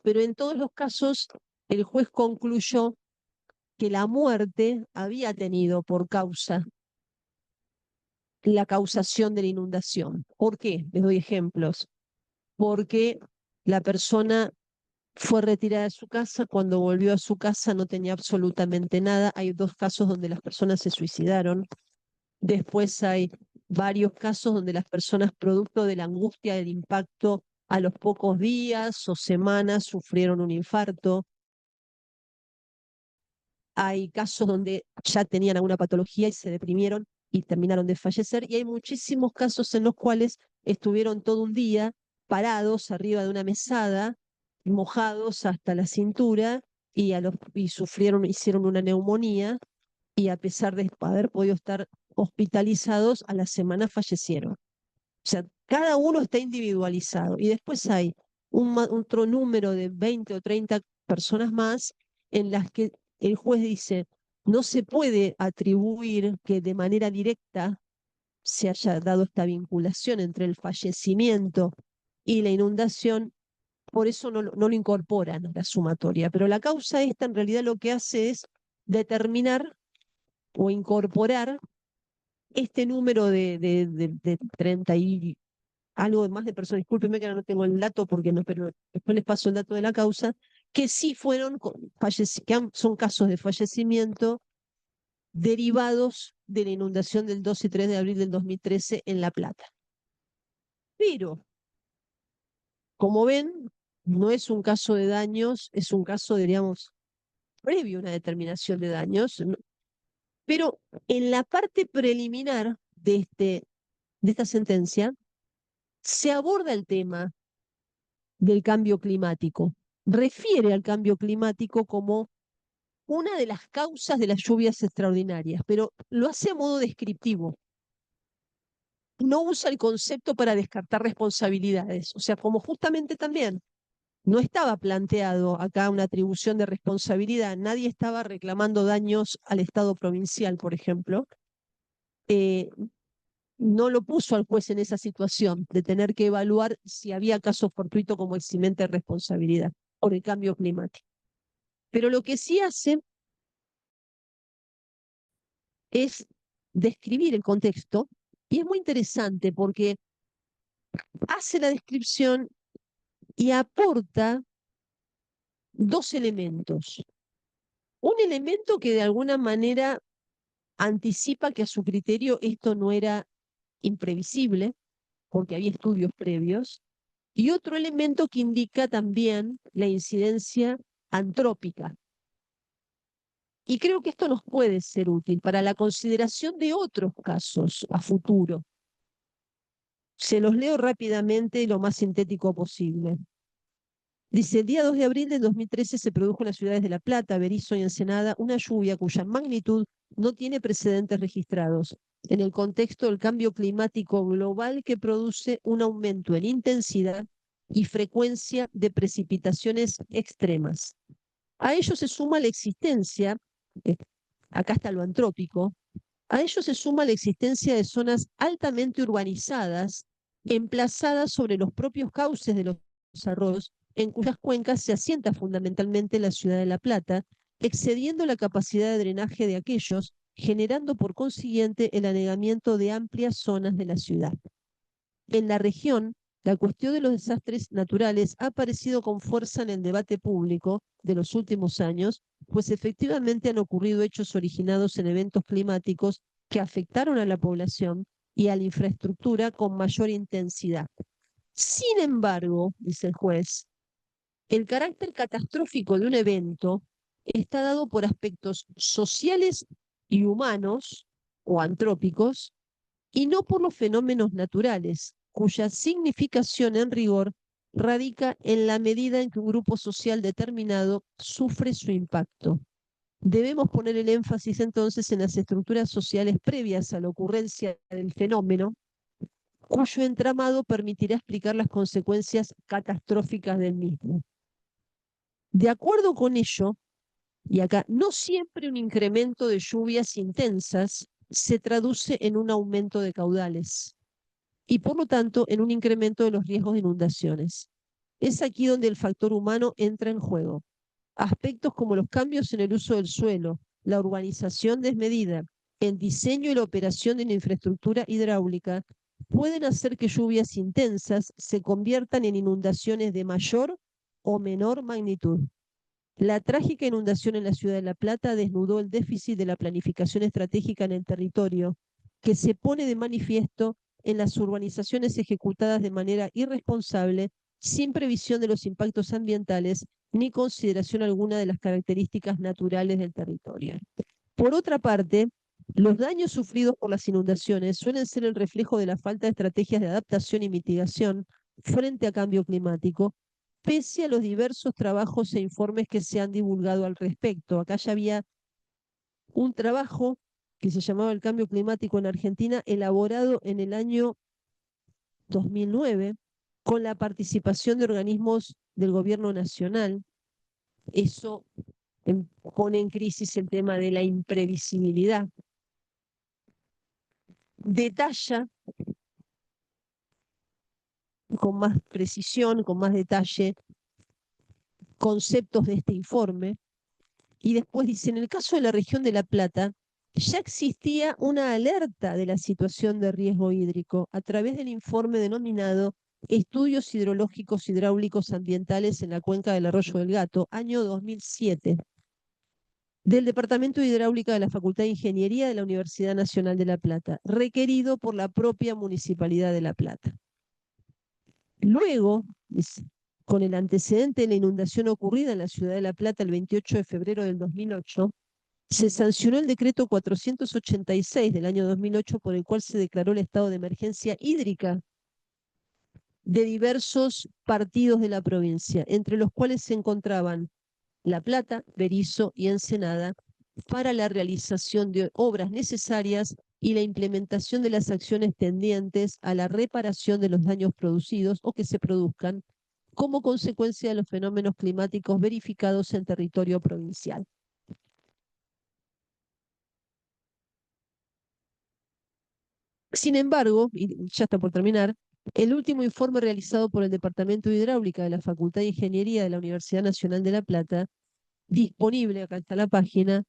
pero en todos los casos el juez concluyó que la muerte había tenido por causa la causación de la inundación. ¿Por qué? Les doy ejemplos. Porque la persona fue retirada de su casa, cuando volvió a su casa no tenía absolutamente nada. Hay dos casos donde las personas se suicidaron. Después hay varios casos donde las personas, producto de la angustia del impacto, a los pocos días o semanas sufrieron un infarto. Hay casos donde ya tenían alguna patología y se deprimieron y terminaron de fallecer. Y hay muchísimos casos en los cuales estuvieron todo un día parados arriba de una mesada, mojados hasta la cintura y hicieron una neumonía y a pesar de haber podido estar hospitalizados, a la semana fallecieron. O sea, cada uno está individualizado. Y después hay otro número de 20 o 30 personas más en las que el juez dice, no se puede atribuir que de manera directa se haya dado esta vinculación entre el fallecimiento y la inundación, por eso no lo incorporan a la sumatoria. Pero la causa esta en realidad lo que hace es determinar o incorporar este número de 30 y algo más de personas, discúlpeme que ahora no tengo el dato porque no, pero después les paso el dato de la causa, que sí fueron, son casos de fallecimiento derivados de la inundación del 2 y 3 de abril del 2013 en La Plata. Pero, como ven, no es un caso de daños, es un caso, diríamos, previo a una determinación de daños, pero en la parte preliminar de esta sentencia se aborda el tema del cambio climático. Refiere al cambio climático como una de las causas de las lluvias extraordinarias, pero lo hace a modo descriptivo. No usa el concepto para descartar responsabilidades. O sea, como justamente también no estaba planteado acá una atribución de responsabilidad, nadie estaba reclamando daños al Estado provincial, por ejemplo, eh, no lo puso al juez en esa situación de tener que evaluar si había caso fortuito como eximente de responsabilidad por el cambio climático. Pero lo que sí hace es describir el contexto y es muy interesante porque hace la descripción y aporta dos elementos. Un elemento que de alguna manera anticipa que a su criterio esto no era imprevisible, porque había estudios previos, y otro elemento que indica también la incidencia antrópica. Y creo que esto nos puede ser útil para la consideración de otros casos a futuro. Se los leo rápidamente y lo más sintético posible. Dice, el día 2 de abril de 2013 se produjo en las ciudades de La Plata, Berisso y Ensenada una lluvia cuya magnitud no tiene precedentes registrados en el contexto del cambio climático global que produce un aumento en intensidad y frecuencia de precipitaciones extremas. A ello se suma la existencia, eh, acá está lo antrópico, a ello se suma la existencia de zonas altamente urbanizadas, emplazadas sobre los propios cauces de los arroyos, en cuyas cuencas se asienta fundamentalmente la ciudad de La Plata, excediendo la capacidad de drenaje de aquellos, generando por consiguiente el anegamiento de amplias zonas de la ciudad. En la región, la cuestión de los desastres naturales ha aparecido con fuerza en el debate público de los últimos años, pues efectivamente han ocurrido hechos originados en eventos climáticos que afectaron a la población y a la infraestructura con mayor intensidad. Sin embargo, dice el juez, el carácter catastrófico de un evento está dado por aspectos sociales y humanos o antrópicos y no por los fenómenos naturales, cuya significación en rigor radica en la medida en que un grupo social determinado sufre su impacto. Debemos poner el énfasis entonces en las estructuras sociales previas a la ocurrencia del fenómeno, cuyo entramado permitirá explicar las consecuencias catastróficas del mismo. De acuerdo con ello, y acá, no siempre un incremento de lluvias intensas se traduce en un aumento de caudales y por lo tanto en un incremento de los riesgos de inundaciones. Es aquí donde el factor humano entra en juego. Aspectos como los cambios en el uso del suelo, la urbanización desmedida, el diseño y la operación de la infraestructura hidráulica pueden hacer que lluvias intensas se conviertan en inundaciones de mayor o menor magnitud. La trágica inundación en la ciudad de La Plata desnudó el déficit de la planificación estratégica en el territorio, que se pone de manifiesto en las urbanizaciones ejecutadas de manera irresponsable, sin previsión de los impactos ambientales ni consideración alguna de las características naturales del territorio. Por otra parte, los daños sufridos por las inundaciones suelen ser el reflejo de la falta de estrategias de adaptación y mitigación frente a cambio climático, pese a los diversos trabajos e informes que se han divulgado al respecto. Acá ya había un trabajo que se llamaba El cambio climático en Argentina, elaborado en el año 2009, con la participación de organismos del gobierno nacional. Eso pone en crisis el tema de la imprevisibilidad. Detalla con más precisión, con más detalle, conceptos de este informe. Y después dice, en el caso de la región de La Plata, ya existía una alerta de la situación de riesgo hídrico a través del informe denominado Estudios hidrológicos hidráulicos ambientales en la cuenca del Arroyo del Gato, año 2007, del Departamento de Hidráulica de la Facultad de Ingeniería de la Universidad Nacional de La Plata, requerido por la propia Municipalidad de La Plata. Luego, con el antecedente de la inundación ocurrida en la ciudad de La Plata el 28 de febrero del 2008, se sancionó el decreto 486 del año 2008 por el cual se declaró el estado de emergencia hídrica de diversos partidos de la provincia, entre los cuales se encontraban La Plata, Berisso y Ensenada, para la realización de obras necesarias y la implementación de las acciones tendientes a la reparación de los daños producidos o que se produzcan como consecuencia de los fenómenos climáticos verificados en territorio provincial. Sin embargo, y ya está por terminar, el último informe realizado por el Departamento de Hidráulica de la Facultad de Ingeniería de la Universidad Nacional de La Plata, disponible, acá está la página,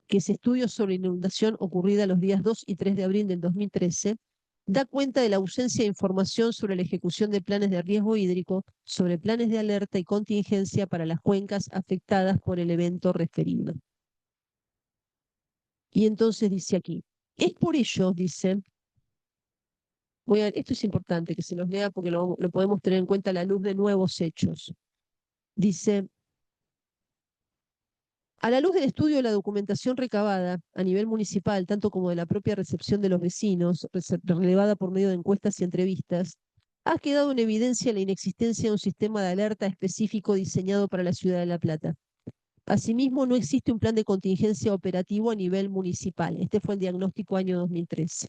que es estudio sobre inundación ocurrida los días 2 y 3 de abril del 2013, da cuenta de la ausencia de información sobre la ejecución de planes de riesgo hídrico, sobre planes de alerta y contingencia para las cuencas afectadas por el evento referido. Y entonces dice aquí, es por ello, dice, esto es importante que se los lea porque lo podemos tener en cuenta a la luz de nuevos hechos. Dice, a la luz del estudio de la documentación recabada a nivel municipal, tanto como de la propia recepción de los vecinos, relevada por medio de encuestas y entrevistas, ha quedado en evidencia la inexistencia de un sistema de alerta específico diseñado para la ciudad de La Plata. Asimismo, no existe un plan de contingencia operativo a nivel municipal. Este fue el diagnóstico año 2013.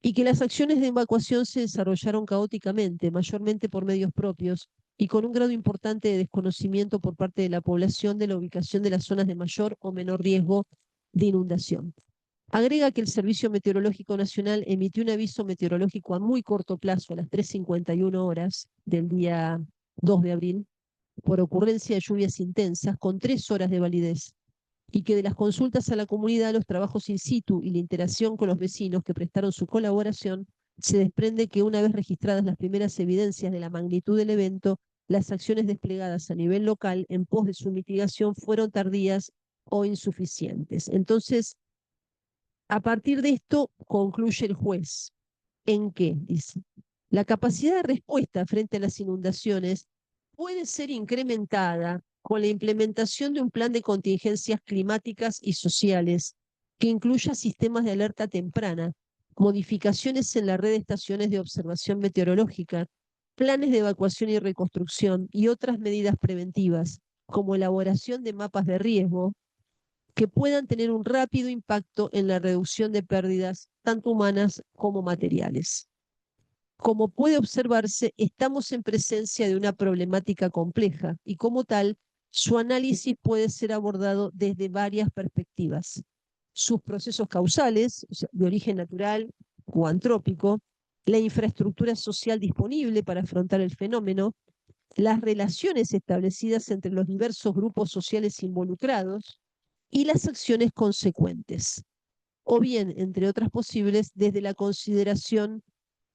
Y que las acciones de evacuación se desarrollaron caóticamente, mayormente por medios propios, y con un grado importante de desconocimiento por parte de la población de la ubicación de las zonas de mayor o menor riesgo de inundación. Agrega que el Servicio Meteorológico Nacional emitió un aviso meteorológico a muy corto plazo, a las 3:51 horas del día 2 de abril, por ocurrencia de lluvias intensas, con 3 horas de validez, y que de las consultas a la comunidad, los trabajos in situ y la interacción con los vecinos que prestaron su colaboración, se desprende que una vez registradas las primeras evidencias de la magnitud del evento, las acciones desplegadas a nivel local en pos de su mitigación fueron tardías o insuficientes. Entonces, a partir de esto, concluye el juez. ¿En qué? Dice, la capacidad de respuesta frente a las inundaciones puede ser incrementada con la implementación de un plan de contingencias climáticas y sociales que incluya sistemas de alerta temprana, modificaciones en la red de estaciones de observación meteorológica, planes de evacuación y reconstrucción y otras medidas preventivas, como elaboración de mapas de riesgo, que puedan tener un rápido impacto en la reducción de pérdidas, tanto humanas como materiales. Como puede observarse, estamos en presencia de una problemática compleja y como tal, su análisis puede ser abordado desde varias perspectivas. Sus procesos causales, o sea, de origen natural o antrópico, la infraestructura social disponible para afrontar el fenómeno, las relaciones establecidas entre los diversos grupos sociales involucrados y las acciones consecuentes, o bien, entre otras posibles, desde la consideración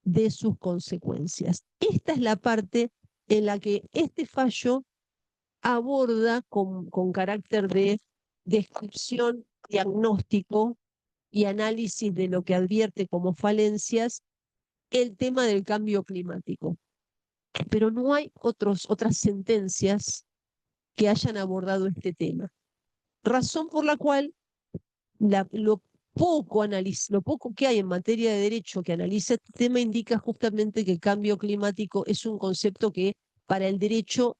de sus consecuencias. Esta es la parte en la que este fallo aborda con carácter de descripción, diagnóstico y análisis de lo que advierte como falencias el tema del cambio climático. Pero no hay otras sentencias que hayan abordado este tema. Razón por la cual lo lo poco que hay en materia de derecho que analiza este tema indica justamente que el cambio climático es un concepto que para el derecho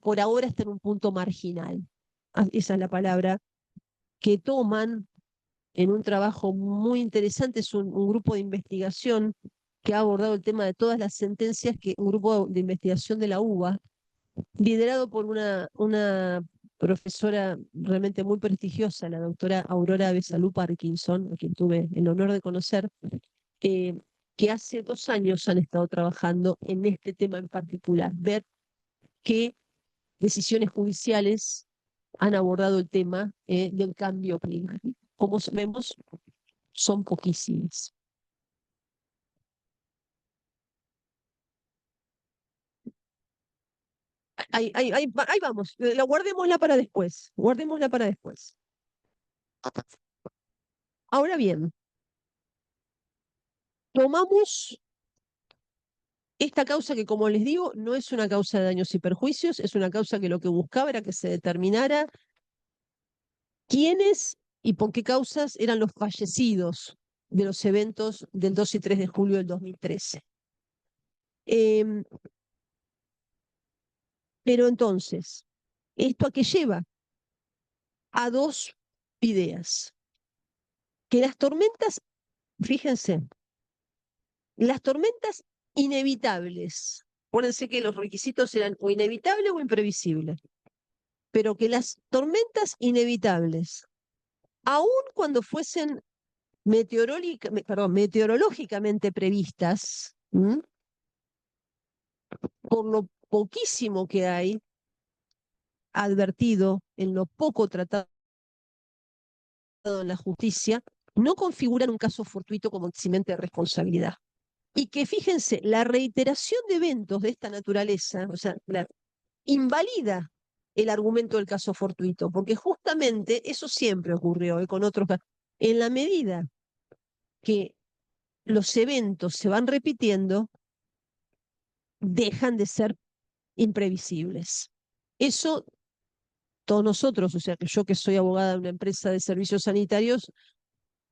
por ahora está en un punto marginal. Esa es la palabra que toman en un trabajo muy interesante, es un grupo de investigación que ha abordado el tema de todas las sentencias, un grupo de investigación de la UBA, liderado por una profesora realmente muy prestigiosa, la doctora Aurora Besalú Parkinson, a quien tuve el honor de conocer, eh, que hace 2 años han estado trabajando en este tema en particular, ver qué decisiones judiciales han abordado el tema del cambio climático. Como vemos, son poquísimas. Ahí vamos, guardémosla para después, guardémosla para después. Ahora bien, tomamos esta causa que, como les digo, no es una causa de daños y perjuicios, es una causa que lo que buscaba era que se determinara quiénes y por qué causas eran los fallecidos de los eventos del 2 y 3 de julio del 2013. Pero entonces, ¿esto a qué lleva? A dos ideas. Que las tormentas, fíjense, las tormentas inevitables, acuérdense que los requisitos eran o inevitable o imprevisible, pero que las tormentas inevitables, aun cuando fuesen meteorológicamente previstas, por lo poquísimo que hay advertido, en lo poco tratado en la justicia, no configuran un caso fortuito como eximente de responsabilidad. Y que fíjense, la reiteración de eventos de esta naturaleza, o sea, invalida el argumento del caso fortuito, porque justamente eso siempre ocurrió con otros casos. En la medida que los eventos se van repitiendo, dejan de ser imprevisibles. Eso todos nosotros, o sea, que yo que soy abogada de una empresa de servicios sanitarios,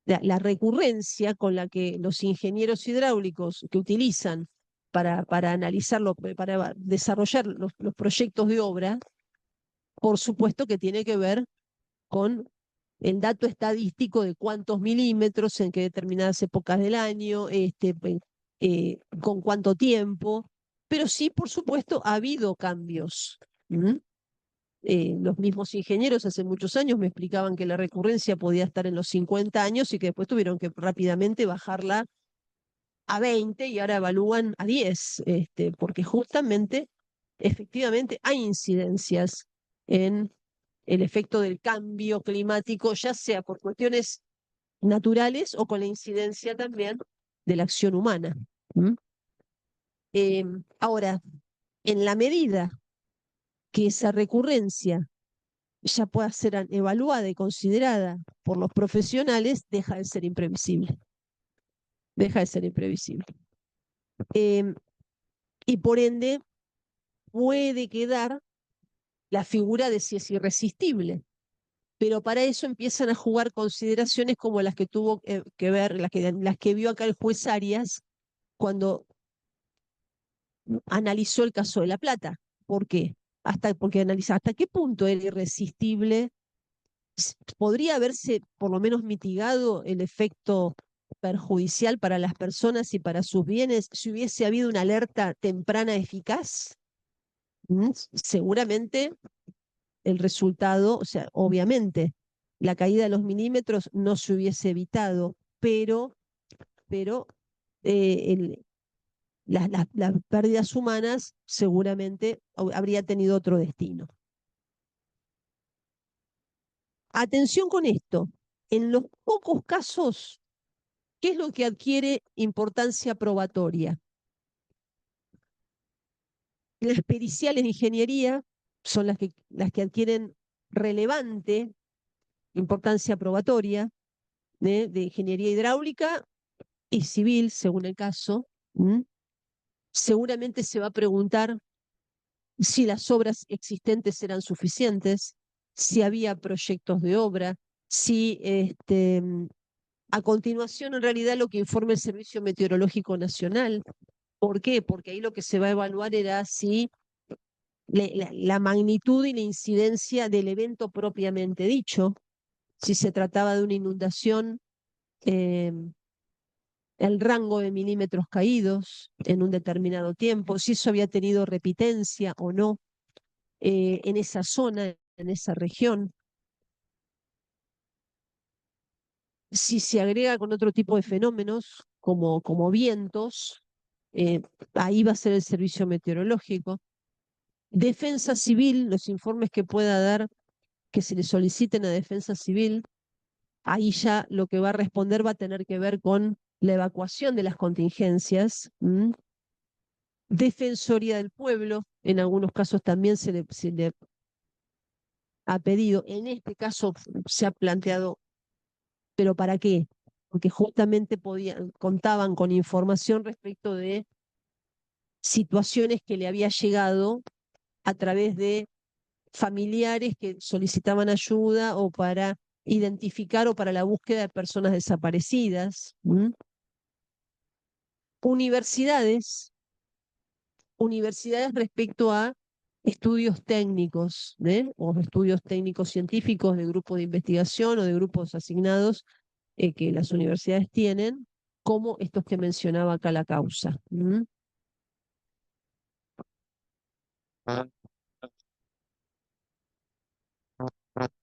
la recurrencia con la que los ingenieros hidráulicos que utilizan para analizarlo, para desarrollar los proyectos de obra, por supuesto que tiene que ver con el dato estadístico de cuántos milímetros en qué determinadas épocas del año, con cuánto tiempo, pero sí, por supuesto, ha habido cambios. Los mismos ingenieros hace muchos años me explicaban que la recurrencia podía estar en los 50 años y que después tuvieron que rápidamente bajarla a 20 y ahora evalúan a 10, porque justamente, efectivamente, hay incidencias en el efecto del cambio climático, ya sea por cuestiones naturales o con la incidencia también de la acción humana. Ahora, en la medida que esa recurrencia ya pueda ser evaluada y considerada por los profesionales, deja de ser imprevisible. Deja de ser imprevisible. Y por ende, puede quedar la figura de si es irresistible. Pero para eso empiezan a jugar consideraciones como las que tuvo que ver, las que vio acá el juez Arias cuando analizó el caso de La Plata. ¿Por qué? Porque analiza hasta qué punto era irresistible. ¿Podría haberse por lo menos mitigado el efecto perjudicial para las personas y para sus bienes si hubiese habido una alerta temprana eficaz? Seguramente el resultado, o sea, obviamente, la caída de los milímetros no se hubiese evitado, pero las pérdidas humanas seguramente habría tenido otro destino. Atención con esto, en los pocos casos, ¿qué es lo que adquiere importancia probatoria? Las periciales de ingeniería son las que adquieren relevante importancia probatoria, de ingeniería hidráulica y civil, según el caso. Seguramente se va a preguntar si las obras existentes eran suficientes, si había proyectos de obra, si a continuación en realidad lo que informa el Servicio Meteorológico Nacional. ¿Por qué? Porque ahí lo que se va a evaluar era si la magnitud y la incidencia del evento propiamente dicho, si se trataba de una inundación, eh, el rango de milímetros caídos en un determinado tiempo, si eso había tenido repitencia o no en esa zona, en esa región, si se agrega con otro tipo de fenómenos como vientos, ahí va a ser el servicio meteorológico. Defensa civil, los informes que pueda dar, que se le soliciten a defensa civil, ahí ya lo que va a responder va a tener que ver con la evacuación de las contingencias. Defensoría del Pueblo, en algunos casos también se le ha pedido, en este caso se ha planteado, ¿pero para qué? Porque justamente contaban con información respecto de situaciones que le había llegado a través de familiares que solicitaban ayuda o para identificar o para la búsqueda de personas desaparecidas. Universidades, universidades respecto a estudios técnicos, o estudios técnicos científicos de grupos de investigación o de grupos asignados que las universidades tienen, como estos que mencionaba acá la causa.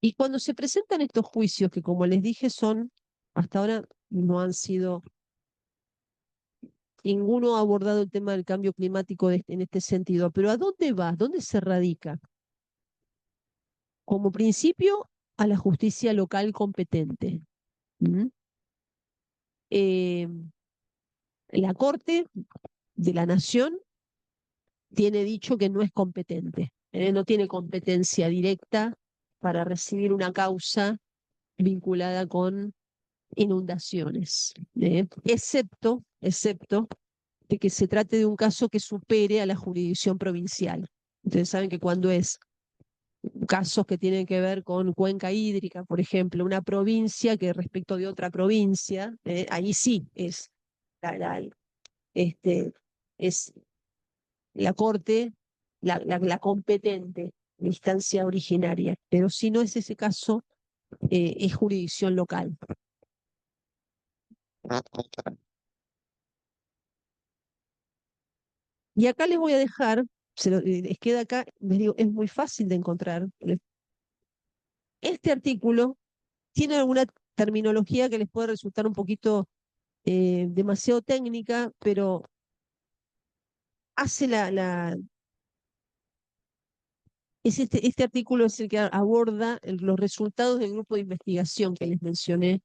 Y cuando se presentan estos juicios, que como les dije son, hasta ahora no han sido, ninguno ha abordado el tema del cambio climático en este sentido, pero ¿a dónde va? ¿Dónde se radica? Como principio, a la justicia local competente. ¿Mm? Eh, la Corte de la Nación tiene dicho que no es competente, no tiene competencia directa para recibir una causa vinculada con inundaciones, excepto de que se trate de un caso que supere a la jurisdicción provincial. Ustedes saben que cuando es casos que tienen que ver con cuenca hídrica, por ejemplo, una provincia que respecto de otra provincia, ahí sí es la, la- este, es la Corte la competente, la instancia originaria, pero si no es ese caso, es jurisdicción local. Y acá les voy a dejar, les queda acá, les digo, es muy fácil de encontrar. Este artículo tiene alguna terminología que les puede resultar un poquito demasiado técnica, pero hace este artículo es el que aborda los resultados del grupo de investigación que les mencioné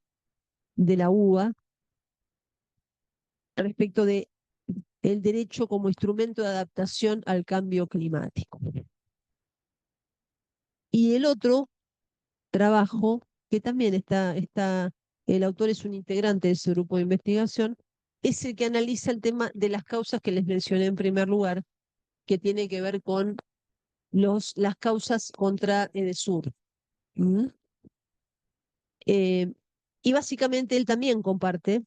de la UBA respecto de el derecho como instrumento de adaptación al cambio climático. Y el otro trabajo, que también el autor es un integrante de ese grupo de investigación, es el que analiza el tema de las causas que les mencioné en primer lugar, que tiene que ver con las causas contra Edesur. ¿Mm? Eh, y básicamente él también comparte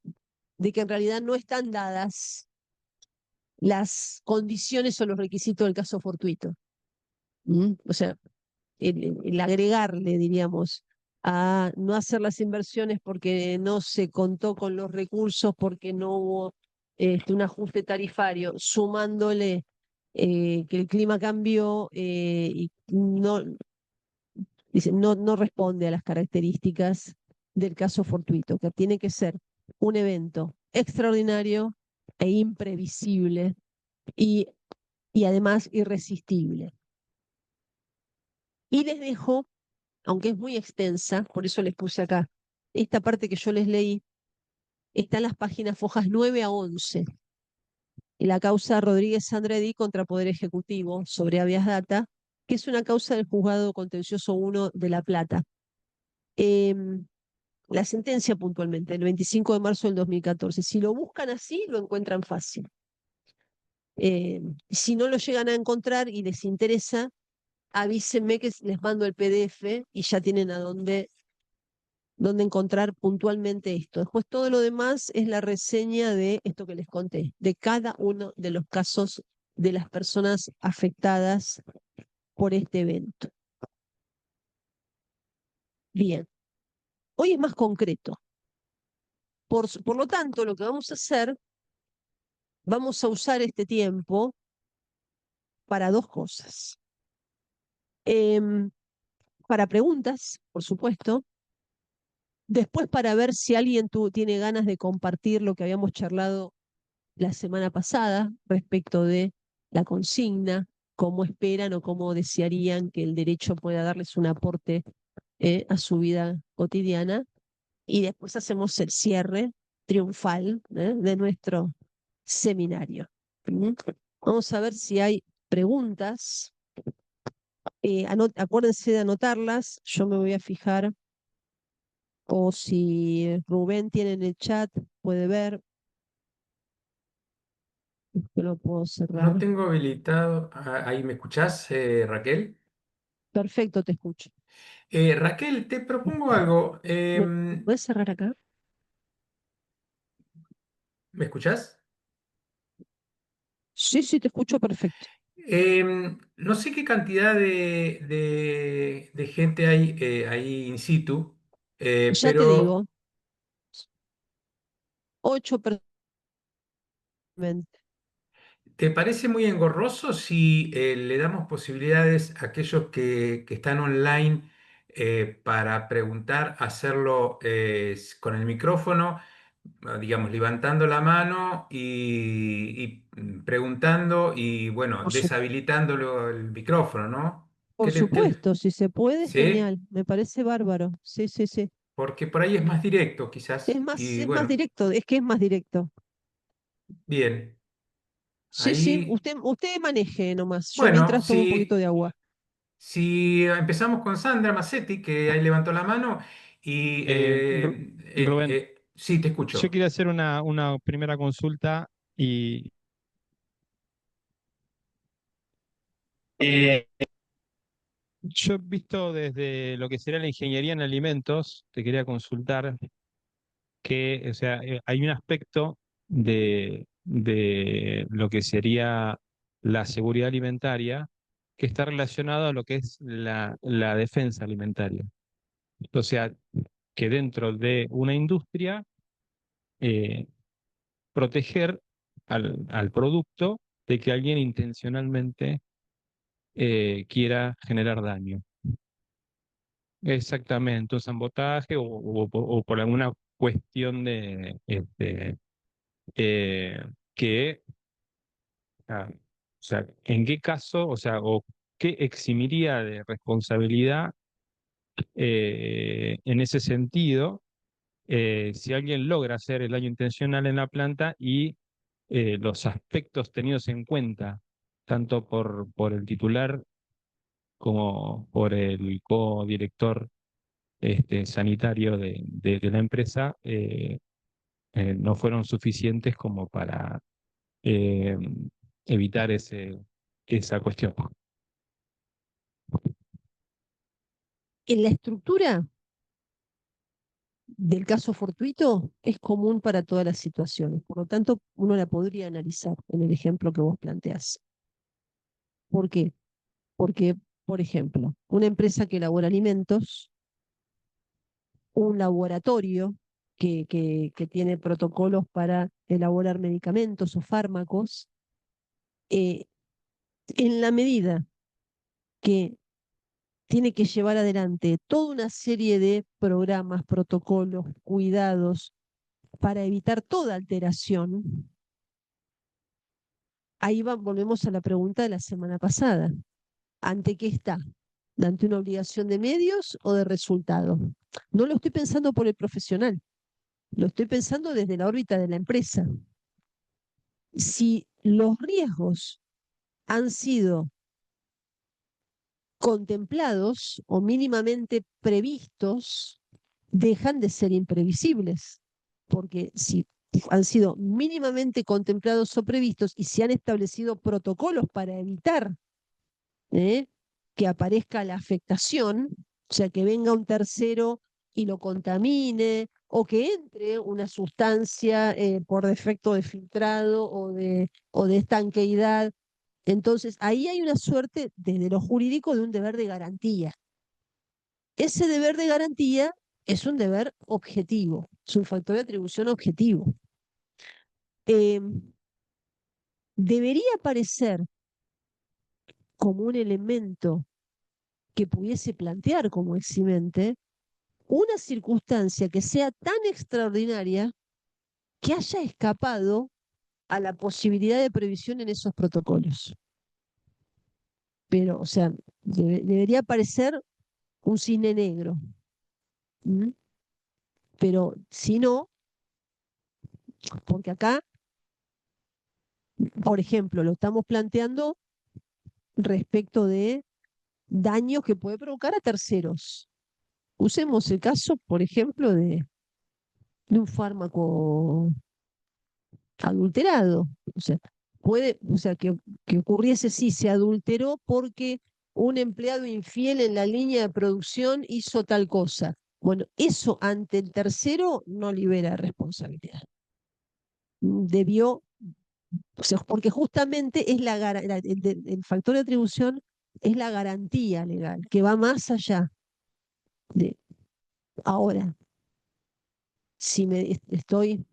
de que en realidad no están dadas las condiciones o los requisitos del caso fortuito. O sea, el agregarle, diríamos, a no hacer las inversiones porque no se contó con los recursos, porque no hubo un ajuste tarifario, sumándole que el clima cambió y no responde a las características del caso fortuito, que tiene que ser un evento extraordinario e imprevisible y, y además irresistible. Y les dejo, aunque es muy extensa, por eso les puse acá, esta parte que yo les leí, está en las páginas fojas 9 a 11. Y la causa Rodríguez Sandredi contra Poder Ejecutivo sobre habeas data, que es una causa del Juzgado Contencioso 1 de La Plata. La sentencia puntualmente, el 25 de marzo del 2014. Si lo buscan así, lo encuentran fácil. Si no lo llegan a encontrar y les interesa, avísenme que les mando el PDF y ya tienen a dónde encontrar puntualmente esto. Después todo lo demás es la reseña de esto que les conté, de cada uno de los casos de las personas afectadas por este evento. Bien, hoy es más concreto. Por lo tanto, lo que vamos a hacer, vamos a usar este tiempo para dos cosas. Em, para preguntas, por supuesto. Después para ver si alguien tiene ganas de compartir lo que habíamos charlado la semana pasada respecto de la consigna, cómo esperan o cómo desearían que el derecho pueda darles un aporte a su vida cotidiana. Y después hacemos el cierre triunfal de nuestro seminario. ¿Mm? Vamos a ver si hay preguntas. Acuérdense de anotarlas, yo me voy a fijar, o si Rubén tiene en el chat, puede ver, que lo puedo No cerrar. tengo habilitado. Ahí me escuchás, Raquel. Perfecto, te escucho. Raquel, te propongo algo. ¿Me puedes cerrar acá? ¿Me escuchás? Sí, sí, te escucho perfecto. No sé qué cantidad de gente hay ahí in situ, Ya te pero digo, 8 personas. ¿te parece muy engorroso si le damos posibilidades a aquellos que están online para preguntar, hacerlo con el micrófono, digamos, levantando la mano y preguntando y, bueno, Por su- deshabilitándolo el micrófono, ¿no? por supuesto, si se puede, ¿Sí? genial. Me parece bárbaro. Sí, sí, sí. Porque por ahí es más directo, quizás. Y Es más bueno, directo, es que es más directo. bien. Sí, sí, Ahí, usted maneje nomás. Yo bueno, mientras tomo un poquito si de agua. Si empezamos con Sandra Massetti, que ahí levantó la mano, y Rubén, sí, te yo escucho. quería hacer una primera consulta y eh, yo he visto desde lo que sería la ingeniería en alimentos, te quería consultar que, o sea, hay un aspecto de lo que sería la seguridad alimentaria que está relacionado a lo que es la defensa alimentaria. O sea, que dentro de una industria, eh, proteger al producto de que alguien intencionalmente quiera generar daño. Exactamente, un sabotaje o por alguna cuestión eh, que, o sea, ¿en qué caso, o sea, o qué eximiría de responsabilidad en ese sentido si alguien logra hacer el daño intencional en la planta y los aspectos tenidos en cuenta, tanto por el titular como por el codirector sanitario de la empresa, no fueron suficientes como para eh, evitar esa cuestión. En la estructura del caso fortuito es común para todas las situaciones. Por lo tanto, uno la podría analizar en el ejemplo que vos planteás. ¿Por qué? Porque, por ejemplo, una empresa que elabora alimentos, un laboratorio que tiene protocolos para elaborar medicamentos o fármacos, eh, en la medida que tiene que llevar adelante toda una serie de programas, protocolos, cuidados para evitar toda alteración, ahí volvemos a la pregunta de la semana pasada. ¿Ante qué está? ¿Ante una obligación de medios o de resultados? No lo estoy pensando por el profesional, lo estoy pensando desde la órbita de la empresa. Si los riesgos han sido contemplados o mínimamente previstos, dejan de ser imprevisibles, porque si han sido mínimamente contemplados o previstos y se han establecido protocolos para evitar ¿eh? que aparezca la afectación, o sea, que venga un tercero y lo contamine, o que entre una sustancia por defecto de filtrado o de estanqueidad. Entonces, ahí hay una suerte desde lo jurídico de un deber de garantía. Ese deber de garantía es un deber objetivo, es un factor de atribución objetivo. Eh, Debería aparecer como un elemento que pudiese plantear como eximente una circunstancia que sea tan extraordinaria que haya escapado a la posibilidad de previsión en esos protocolos. pero, o sea, debería aparecer un cisne negro. ¿Mm? Pero si no, porque acá, por ejemplo, lo estamos planteando respecto de daños que puede provocar a terceros. Usemos el caso, por ejemplo, de un fármaco adulterado. O sea, o sea, que ocurriese si se adulteró porque un empleado infiel en la línea de producción hizo tal cosa. Bueno, eso ante el tercero no libera responsabilidad. Debió, o sea, porque justamente es el factor de atribución es la garantía legal, que va más allá de ahora. Si me estoy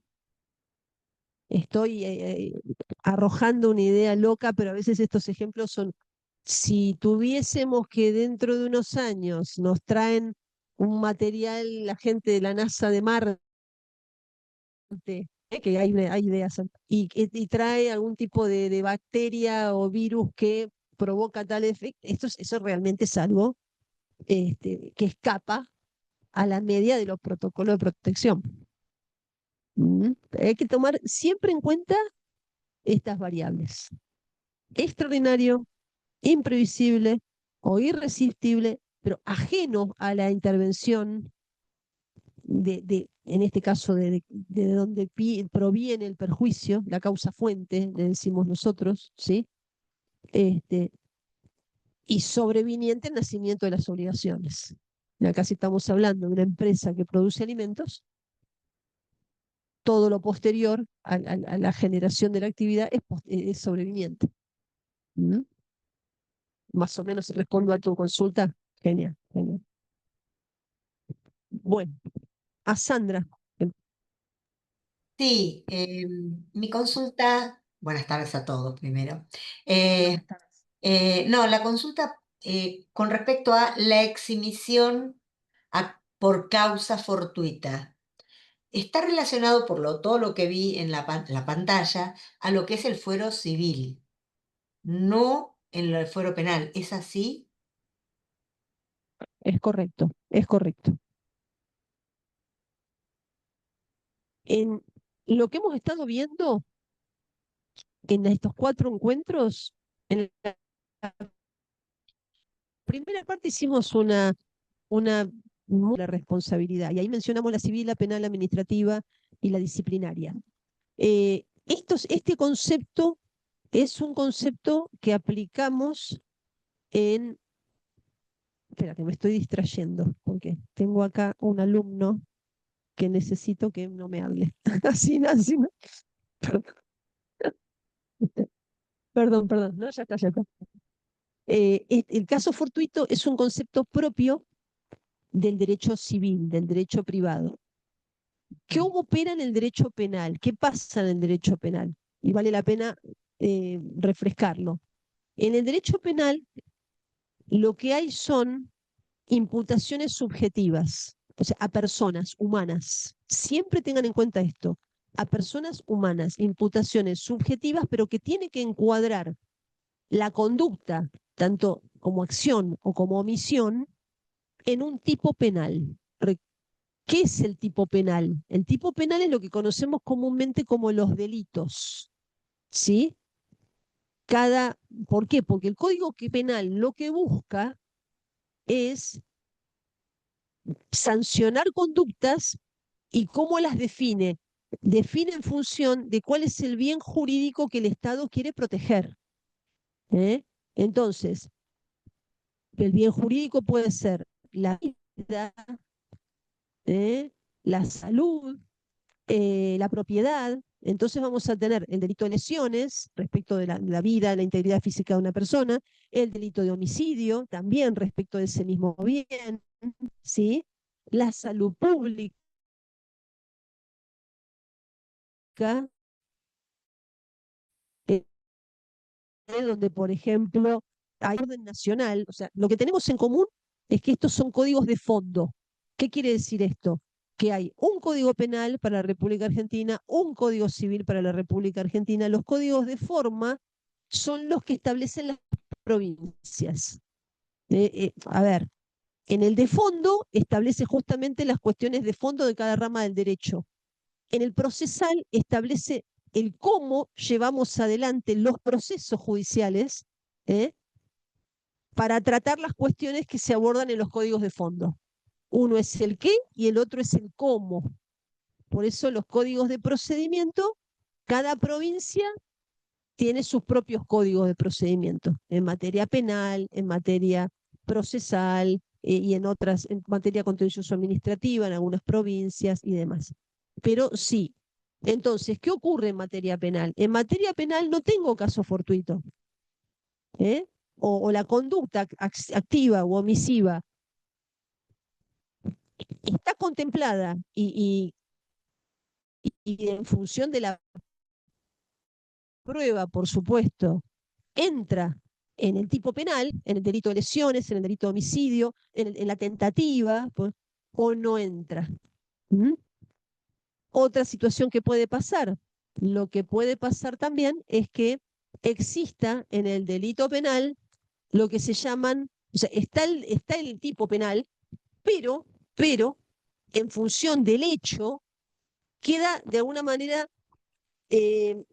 arrojando una idea loca, pero a veces estos ejemplos son, si tuviésemos que dentro de unos años nos traen un material, la gente de la NASA de Marte, que hay ideas, y trae algún tipo de bacteria o virus que provoca tal efecto, eso realmente es algo que escapa a la media de los protocolos de protección. Hay que tomar siempre en cuenta estas variables. Extraordinario, imprevisible o irresistible, pero ajeno a la intervención en este caso, de donde proviene el perjuicio, la causa fuente, le decimos nosotros, ¿sí? Este, y sobreviniente el nacimiento de las obligaciones. Ya casi estamos hablando de una empresa que produce alimentos, todo lo posterior a la generación de la actividad es sobreviniente. ¿Mm? Más o menos respondo a tu consulta. Genial, genial. Bueno, a Sandra. Sí, mi consulta, buenas tardes a todos primero. Buenas Eh, tardes. no, la consulta con respecto a la exhibición por causa fortuita. Está relacionado todo lo que vi en la pantalla a lo que es el fuero civil, no en el fuero penal. ¿Es así? Es correcto, es correcto. En lo que hemos estado viendo en estos 4 encuentros, en la primera parte hicimos una responsabilidad, y ahí mencionamos la civil, la penal, la administrativa y la disciplinaria. Este concepto es un concepto que aplicamos en... Espera, que me estoy distrayendo, porque tengo acá un alumno que necesito que no me hable. Así, así, no. Perdón, perdón, no, ya está, ya está. El caso fortuito es un concepto propio del derecho civil, del derecho privado. ¿Cómo opera en el derecho penal? ¿Qué pasa en el derecho penal? Y vale la pena refrescarlo. En el derecho penal lo que hay son imputaciones subjetivas, o sea, a personas humanas. Siempre tengan en cuenta esto, a personas humanas, imputaciones subjetivas, pero que tiene que encuadrar la conducta, tanto como acción o como omisión, en un tipo penal. ¿Qué es el tipo penal? El tipo penal es lo que conocemos comúnmente como los delitos. ¿Sí? ¿Por qué? Porque el Código Penal lo que busca es sancionar conductas y cómo las define. Define en función de cuál es el bien jurídico que el Estado quiere proteger. ¿Eh? Entonces, el bien jurídico puede ser la vida, la salud, la propiedad. Entonces vamos a tener el delito de lesiones respecto de la vida, la integridad física de una persona, el delito de homicidio también respecto de ese mismo bien, ¿sí? La salud pública, eh, donde, por ejemplo, hay orden nacional, o sea, lo que tenemos en común es que estos son códigos de fondo. ¿Qué quiere decir esto? Que hay un código penal para la República Argentina, un código civil para la República Argentina. Los códigos de forma son los que establecen las provincias. A ver, en el de fondo establece justamente las cuestiones de fondo de cada rama del derecho. En el procesal establece el cómo llevamos adelante los procesos judiciales, ¿eh? para tratar las cuestiones que se abordan en los códigos de fondo. Uno es el qué y el otro es el cómo. Por eso los códigos de procedimiento, cada provincia tiene sus propios códigos de procedimiento, en materia penal, en materia procesal y en otras, en materia contencioso administrativa, en algunas provincias y demás. Pero sí. Entonces, ¿qué ocurre en materia penal? En materia penal no tengo caso fortuito. ¿Eh? O la conducta activa o omisiva está contemplada y en función de la prueba, por supuesto, entra en el tipo penal, en el delito de lesiones, en el delito de homicidio, en la tentativa, pues, o no entra. ¿Mm? Otra situación que puede pasar, lo que puede pasar también es que exista en el delito penal lo que se llaman, o sea, está el tipo penal, pero en función del hecho queda de alguna manera eh,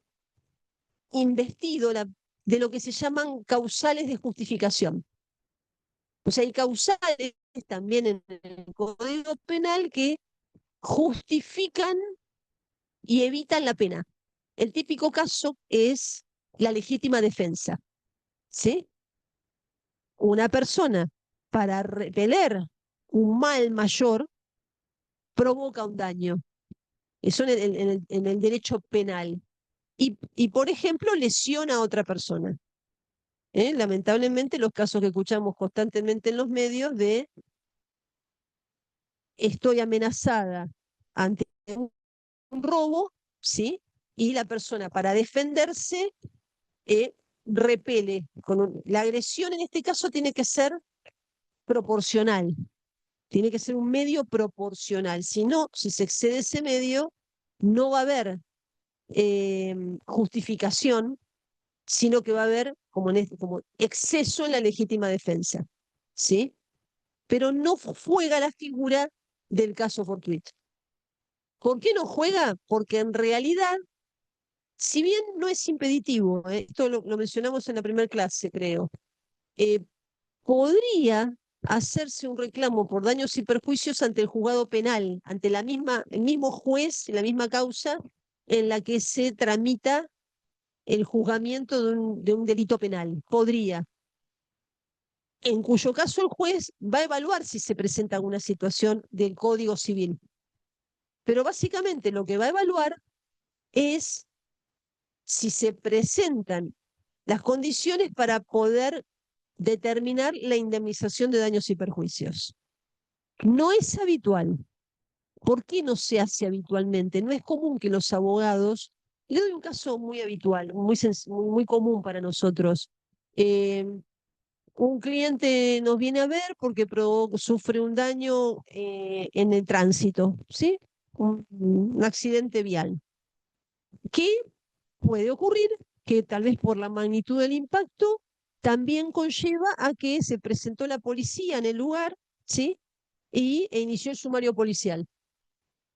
investido de lo que se llaman causales de justificación. O sea, hay causales también en el Código Penal que justifican y evitan la pena. El típico caso es la legítima defensa. ¿Sí? Una persona, para repeler un mal mayor, provoca un daño. Eso en el derecho penal. Por ejemplo, lesiona a otra persona. Lamentablemente, los casos que escuchamos constantemente en los medios de estoy amenazada ante un robo, ¿sí? Y la persona para defenderse repele. La agresión en este caso tiene que ser proporcional, tiene que ser un medio proporcional. Si no, si se excede ese medio, no va a haber justificación, sino que va a haber como exceso en la legítima defensa. ¿Sí? Pero no juega la figura del caso fortuito. ¿Por qué no juega? Porque en realidad, si bien no es impeditivo, esto lo mencionamos en la primera clase, creo, podría hacerse un reclamo por daños y perjuicios ante el juzgado penal, ante el mismo juez, la misma causa en la que se tramita el juzgamiento de un delito penal. Podría. En cuyo caso el juez va a evaluar si se presenta alguna situación del Código Civil. Pero básicamente lo que va a evaluar es si se presentan las condiciones para poder determinar la indemnización de daños y perjuicios. No es habitual. ¿Por qué no se hace habitualmente? No es común que los abogados, le doy un caso muy habitual, muy común para nosotros. Un cliente nos viene a ver porque sufre un daño en el tránsito, ¿sí? Un accidente vial. ¿Qué puede ocurrir? Que tal vez por la magnitud del impacto también conlleva a que se presentó la policía en el lugar, ¿sí? E inició el sumario policial.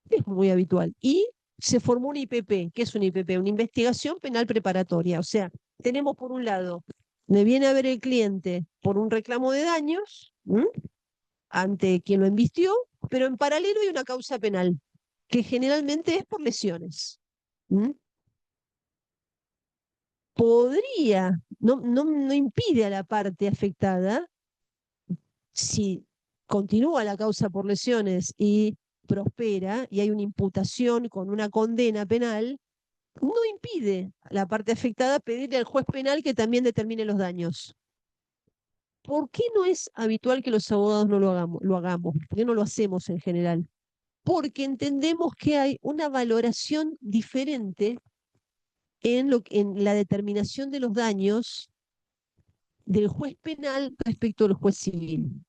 Es muy habitual. Y se formó un IPP. ¿Qué es un IPP? Una investigación penal preparatoria. O sea, tenemos por un lado, me viene a ver el cliente por un reclamo de daños ante quien lo embistió, pero en paralelo hay una causa penal, que generalmente es por lesiones. Podría, no impide a la parte afectada, si continúa la causa por lesiones y prospera y hay una imputación con una condena penal, no impide a la parte afectada pedirle al juez penal que también determine los daños. ¿Por qué no es habitual que los abogados no lo hagamos? ¿Por qué no lo hacemos en general? Porque entendemos que hay una valoración diferente en la determinación de los daños del juez penal respecto al juez civil.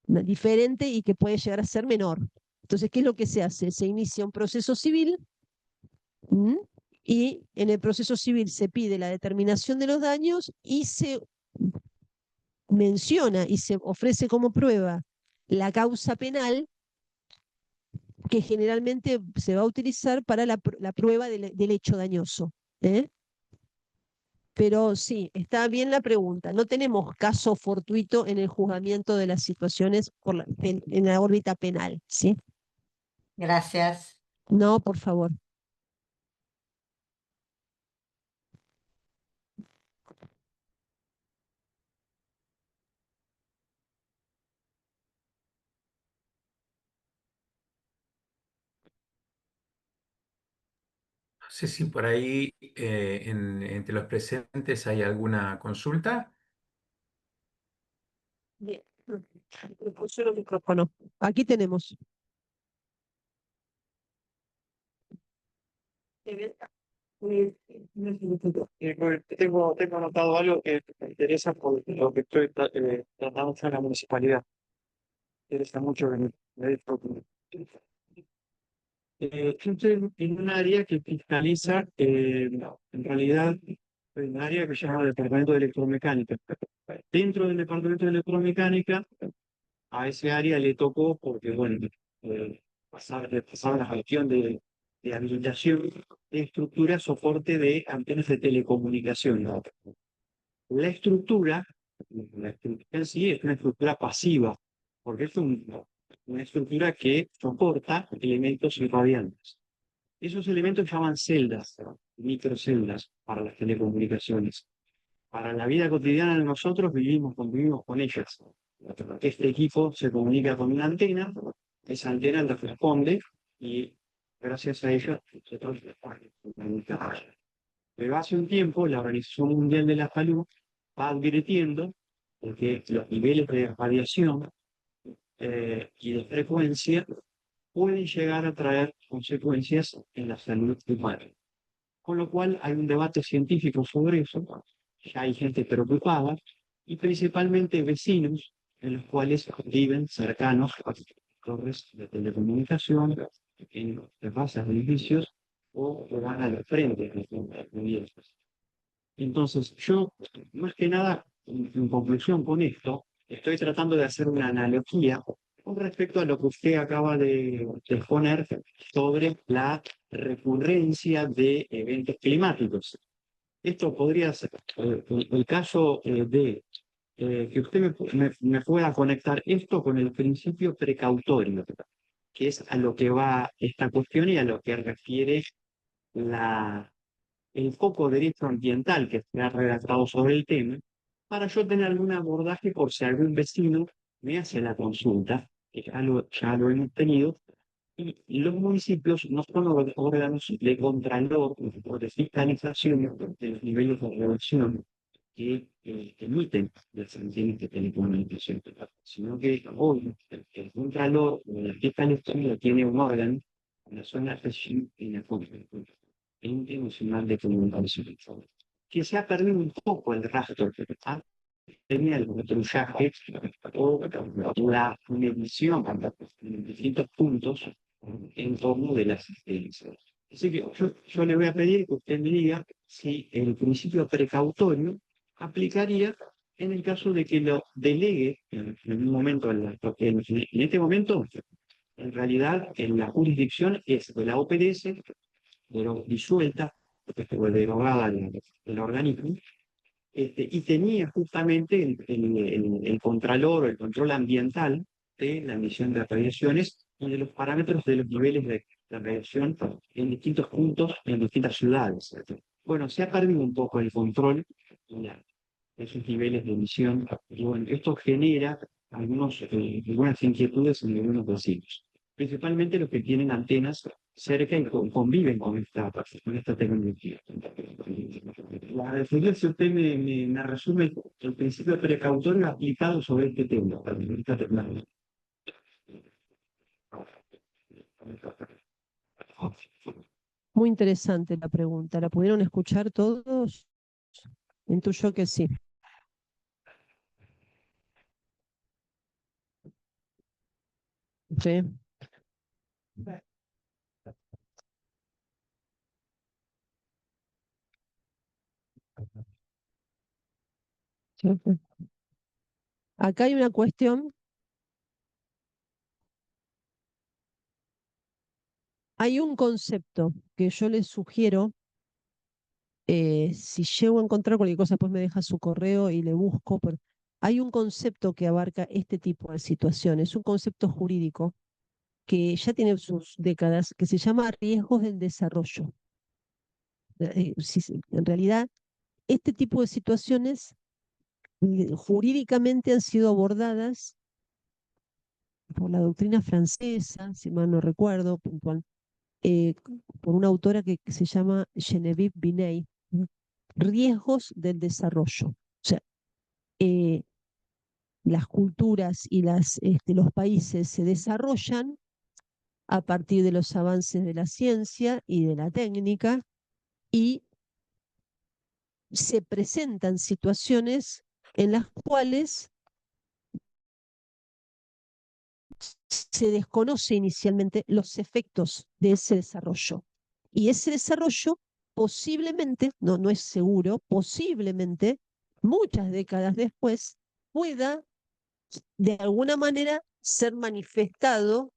Diferente y que puede llegar a ser menor. Entonces, ¿qué es lo que se hace? Se inicia un proceso civil y en el proceso civil se pide la determinación de los daños y se menciona y se ofrece como prueba la causa penal, que generalmente se va a utilizar para la prueba del hecho dañoso. ¿Eh? Pero sí, está bien la pregunta. No tenemos caso fortuito en el juzgamiento de las situaciones en la órbita penal, ¿sí? Gracias. No, por favor. No sé si por ahí entre los presentes hay alguna consulta. Bien. Le pusieron el micrófono. Aquí tenemos. Tengo anotado algo que me interesa por lo que estoy tratando en la municipalidad. Me interesa mucho que me disfruten. Yo estoy en un área que fiscaliza, en realidad, en un área que se llama Departamento de Electromecánica. Dentro del Departamento de Electromecánica, a ese área le tocó, porque, bueno, pasaba la gestión de habilitación de estructura soporte de antenas de telecomunicación. La la estructura en sí es una estructura pasiva, porque es una estructura que soporta elementos irradiantes. Esos elementos se llaman celdas, microceldas para las telecomunicaciones. Para la vida cotidiana de nosotros convivimos con ellas. Este equipo se comunica con una antena, esa antena la responde y gracias a ella nosotros comunicamos. Pero hace un tiempo la Organización Mundial de la Salud va advirtiendo de que los niveles de radiación y de frecuencia pueden llegar a traer consecuencias en la salud humana. Con lo cual hay un debate científico sobre eso, ya hay gente preocupada y principalmente vecinos en los cuales viven cercanos a torres de telecomunicación, en terrazas de edificios o que van al frente de las viviendas. Entonces, yo, más que nada, en conclusión con esto, estoy tratando de hacer una analogía con respecto a lo que usted acaba de exponer sobre la recurrencia de eventos climáticos. Esto podría ser el caso de que usted me pueda conectar esto con el principio precautorio, que es a lo que va esta cuestión y a lo que refiere la el poco derecho ambiental que se ha redactado sobre el tema, para yo tener algún abordaje por si algún vecino me hace la consulta, que ya lo hemos tenido, y los municipios no son órganos de contralor o de fiscalización de los niveles de reducción que emiten las antenas de telecomunicación, sino que hoy el contralor o la fiscalización lo tiene un órgano, una zona región en la internacional de comunicación, que se ha perdido un poco el rastro, tenía el patrullaje o la medición en distintos puntos en torno de las asistencias. Así que yo le voy a pedir que usted me diga si el principio precautorio aplicaría en el caso de que lo delegue en un momento, porque en este momento, en realidad, en la jurisdicción es de la OPDS, pero disuelta, porque fue derogada el organismo, y tenía justamente el contralor o el control ambiental de la emisión de radiaciones y de los parámetros de los niveles de radiación en distintos puntos, en distintas ciudades. Bueno, se ha perdido un poco el control de esos niveles de emisión y bueno, esto genera algunas inquietudes en algunos vecinos, principalmente los que tienen antenas cerca y conviven con esta tecnología. La definición, si usted me resume el principio precautorio aplicado sobre este tema, esta tecnología. Muy interesante la pregunta. ¿La pudieron escuchar todos? Intuyo que sí. Sí. Acá hay una cuestión, hay un concepto que yo les sugiero, si llego a encontrar cualquier cosa, pues me deja su correo y le busco, pero hay un concepto que abarca este tipo de situaciones, un concepto jurídico que ya tiene sus décadas, que se llama riesgos del desarrollo. En realidad, este tipo de situaciones jurídicamente han sido abordadas por la doctrina francesa, si mal no recuerdo, puntual, eh, por una autora que se llama Geneviève Binet, riesgos del desarrollo. O sea, eh, las culturas y los países se desarrollan a partir de los avances de la ciencia y de la técnica y se presentan situaciones en las cuales se desconoce inicialmente los efectos de ese desarrollo. Y ese desarrollo posiblemente, no es seguro, posiblemente muchas décadas después pueda de alguna manera ser manifestado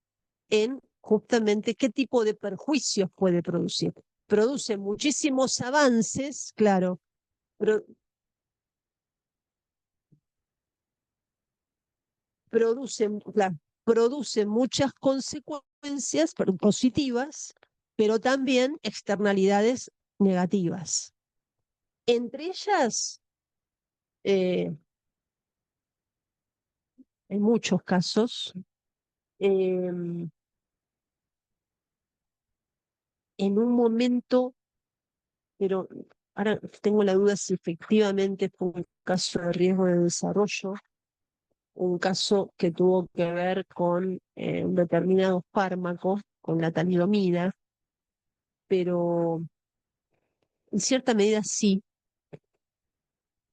en justamente qué tipo de perjuicios puede producir. Produce muchísimos avances, claro, pero produce muchas consecuencias positivas, pero también externalidades negativas. Entre ellas, eh, en muchos casos, en un momento, pero ahora tengo la duda si efectivamente fue un caso de riesgo de desarrollo, un caso que tuvo que ver con un determinado fármaco, con la talidomida, pero en cierta medida sí,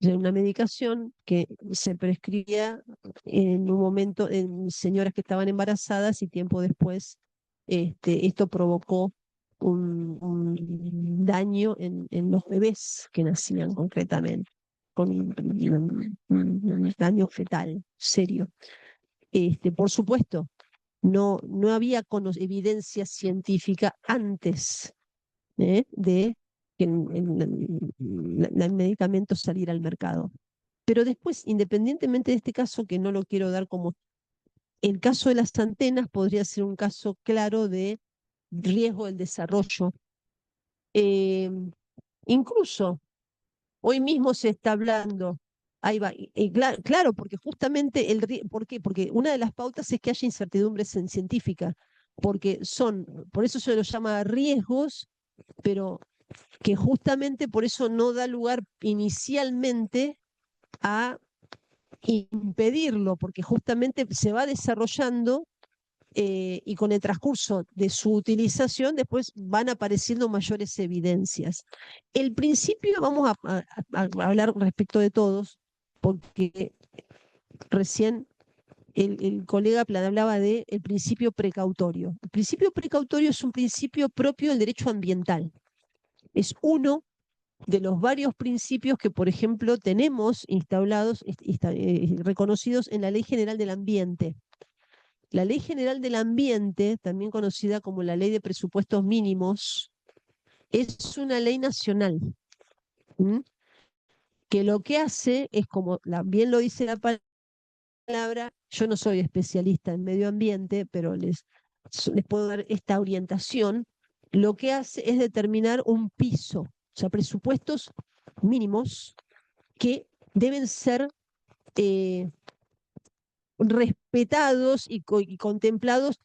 de una medicación que se prescribía en un momento en señoras que estaban embarazadas y tiempo después esto provocó un daño en los bebés que nacían concretamente, con un daño fetal serio. Por supuesto, no había evidencia científica antes de que el medicamento saliera al mercado. Pero después, independientemente de este caso, que no lo quiero dar como el caso de las antenas, podría ser un caso claro de riesgo del desarrollo. Eh, Incluso hoy mismo se está hablando, ahí va, claro, porque justamente ¿por qué? Porque una de las pautas es que haya incertidumbre científica, porque por eso se los llama riesgos, pero que justamente por eso no da lugar inicialmente a impedirlo, porque justamente se va desarrollando y con el transcurso de su utilización después van apareciendo mayores evidencias. El principio, vamos a hablar respecto de todos, porque recién el colega hablaba del principio precautorio. El principio precautorio es un principio propio del derecho ambiental. Es uno de los varios principios que, por ejemplo, tenemos instaurados, reconocidos en la Ley General del Ambiente. La Ley General del Ambiente, también conocida como la Ley de Presupuestos Mínimos, es una ley nacional, ¿m? Que lo que hace es, como bien lo dice la palabra, yo no soy especialista en medio ambiente, pero les puedo dar esta orientación, lo que hace es determinar un piso, o sea, presupuestos mínimos que deben ser respetados y contemplados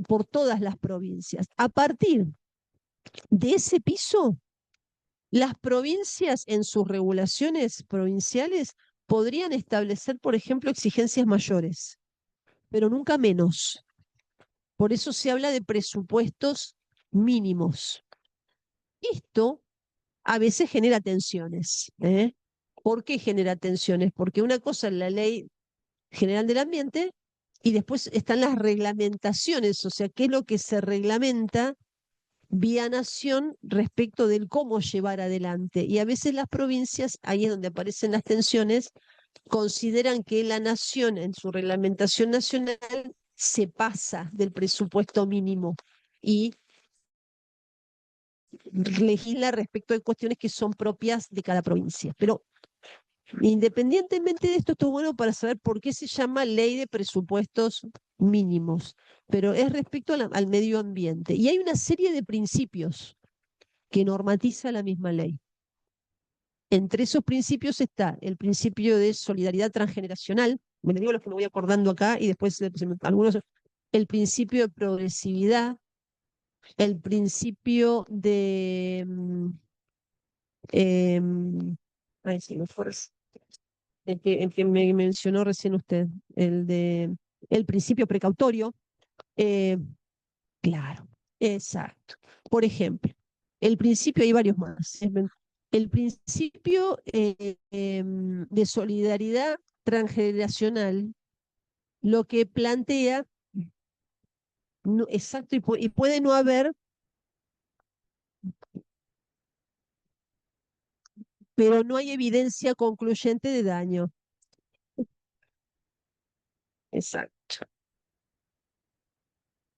por todas las provincias. A partir de ese piso, las provincias en sus regulaciones provinciales podrían establecer, por ejemplo, exigencias mayores, pero nunca menos. Por eso se habla de presupuestos mínimos. Esto a veces genera tensiones. ¿Por qué genera tensiones? Porque una cosa es la ley general del ambiente y después están las reglamentaciones, o sea, qué es lo que se reglamenta vía nación respecto del cómo llevar adelante. Y a veces las provincias, ahí es donde aparecen las tensiones, consideran que la nación en su reglamentación nacional se pasa del presupuesto mínimo y legisla respecto de cuestiones que son propias de cada provincia. Pero independientemente de esto, esto es bueno para saber por qué se llama ley de presupuestos mínimos, pero es respecto al medio ambiente. Y hay una serie de principios que normatiza la misma ley. Entre esos principios está el principio de solidaridad transgeneracional, me digo los que me voy acordando acá y después algunos, el principio de progresividad, el principio de ay, sí, me fue el que me mencionó recién usted, el principio precautorio. eh, claro, exacto. Por ejemplo, el principio, hay varios más. El principio de solidaridad transgeneracional lo que plantea, exacto, y puede no haber, pero no hay evidencia concluyente de daño. Exacto.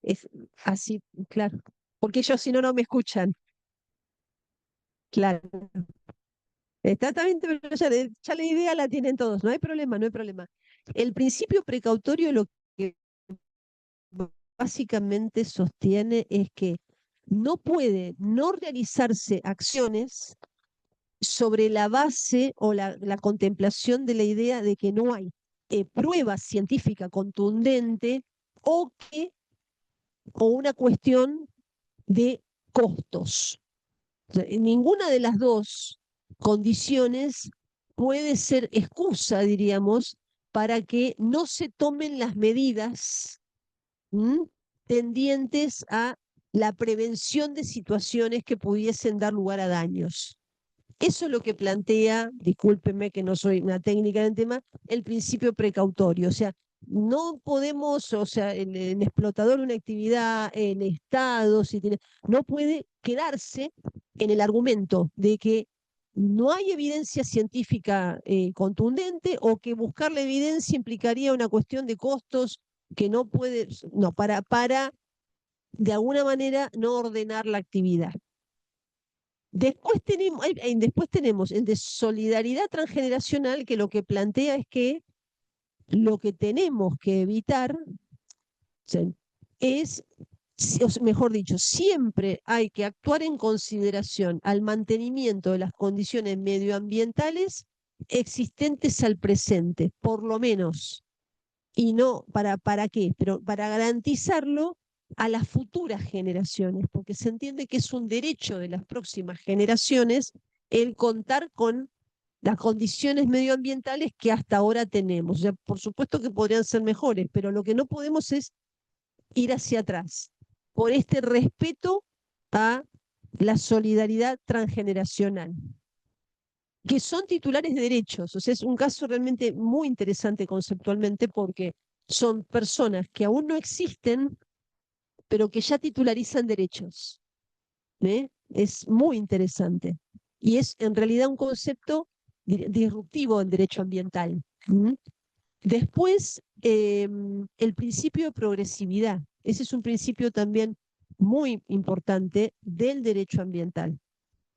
Es así, claro. Porque ellos si no, no me escuchan. Claro. Está también, pero ya la idea la tienen todos, no hay problema, no hay problema. El principio precautorio lo que básicamente sostiene es que no puede no realizarse acciones sobre la base o la contemplación de la idea de que no hay prueba científica contundente o, o una cuestión de costos. O sea, ninguna de las dos condiciones puede ser excusa, diríamos, para que no se tomen las medidas tendientes a la prevención de situaciones que pudiesen dar lugar a daños. Eso es lo que plantea, discúlpeme que no soy una técnica en el tema, el principio precautorio. O sea, no podemos, o sea, el explotador de una actividad, el Estado, si tiene, no puede quedarse en el argumento de que no hay evidencia científica contundente o que buscar la evidencia implicaría una cuestión de costos que no puede, no, para de alguna manera no ordenar la actividad. Después tenemos el de solidaridad transgeneracional, que lo que plantea es que lo que tenemos que evitar es, o mejor dicho, siempre hay que actuar en consideración al mantenimiento de las condiciones medioambientales existentes al presente, por lo menos. Y no, ¿para qué? Pero para garantizarlo a las futuras generaciones, porque se entiende que es un derecho de las próximas generaciones el contar con las condiciones medioambientales que hasta ahora tenemos. O sea, por supuesto que podrían ser mejores, pero lo que no podemos es ir hacia atrás por este respeto a la solidaridad transgeneracional, que son titulares de derechos. O sea, es un caso realmente muy interesante conceptualmente porque son personas que aún no existen, pero que ya titularizan derechos. Es muy interesante. Y es en realidad un concepto disruptivo en derecho ambiental. Después, el principio de progresividad. Ese es un principio también muy importante del derecho ambiental.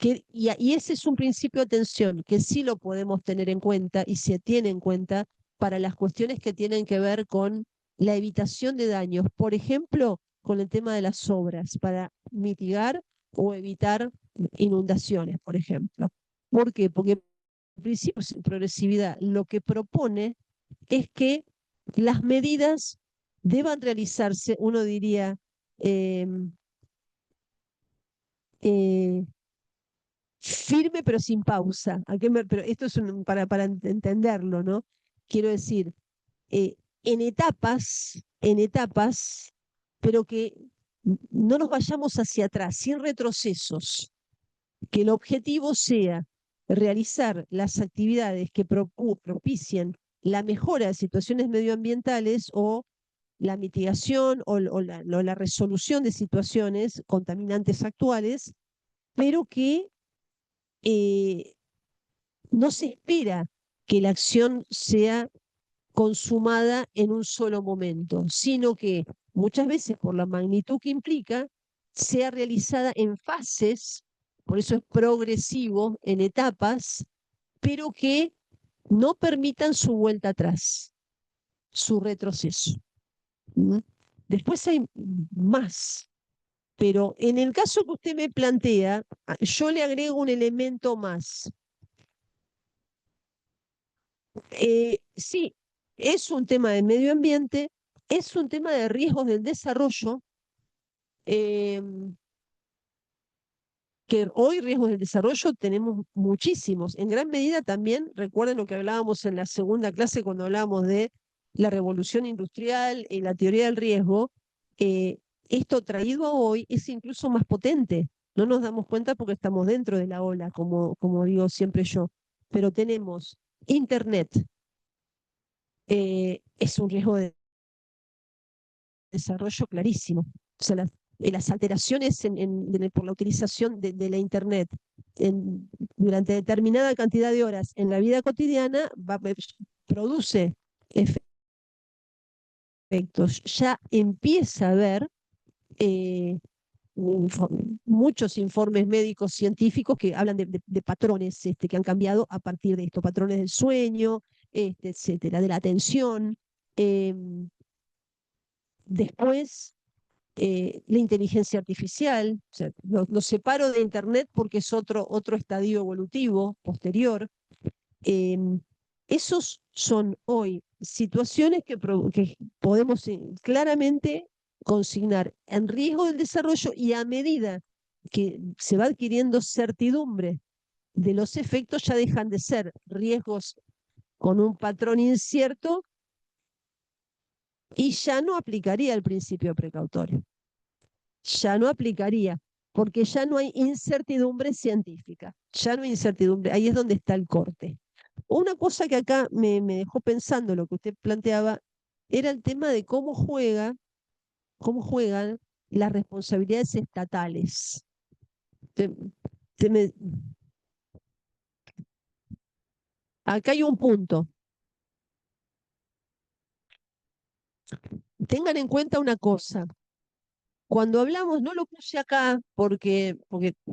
Y ese es un principio de atención que sí lo podemos tener en cuenta y se tiene en cuenta para las cuestiones que tienen que ver con la evitación de daños, por ejemplo, con el tema de las obras, para mitigar o evitar inundaciones, por ejemplo. ¿Por qué? Porque el principio de progresividad lo que propone es que las medidas deban realizarse, uno diría, eh, eh, firme pero sin pausa. Pero esto es para entenderlo, ¿no? Quiero decir, eh, en etapas, pero que no nos vayamos hacia atrás, sin retrocesos. Que el objetivo sea realizar las actividades que propicien la mejora de situaciones medioambientales o la mitigación o la resolución de situaciones contaminantes actuales, pero que no se espera que la acción sea consumada en un solo momento, sino que muchas veces por la magnitud que implica, sea realizada en fases, por eso es progresivo, en etapas, pero que no permitan su vuelta atrás, su retroceso. ¿Mm? Después hay más, pero en el caso que usted me plantea, yo le agrego un elemento más. Sí, es un tema de medio ambiente, es un tema de riesgos del desarrollo, que hoy riesgos del desarrollo tenemos muchísimos. En gran medida también, recuerden lo que hablábamos en la segunda clase cuando hablábamos de la revolución industrial y la teoría del riesgo, esto traído a hoy es incluso más potente. No nos damos cuenta porque estamos dentro de la ola, como digo siempre yo. Pero tenemos Internet, es un riesgo de desarrollo clarísimo. O sea, las alteraciones por la utilización de la Internet durante determinada cantidad de horas en la vida cotidiana produce efectos. Ya empieza a haber eh, muchos informes médicos científicos que hablan de patrones que han cambiado a partir de esto, patrones del sueño, etcétera, de la atención. Después, la inteligencia artificial, o sea, lo separo de Internet porque es otro estadio evolutivo posterior. Eh, Esos son hoy situaciones que podemos claramente consignar en riesgo del desarrollo, y a medida que se va adquiriendo certidumbre de los efectos, ya dejan de ser riesgos con un patrón incierto y ya no aplicaría el principio precautorio. Ya no aplicaría, porque ya no hay incertidumbre científica, ya no hay incertidumbre, ahí es donde está el corte. Una cosa que acá me dejó pensando lo que usted planteaba era el tema de cómo juegan las responsabilidades estatales. Se- se me- Acá hay un punto. Tengan en cuenta una cosa. Cuando hablamos, no lo puse acá porque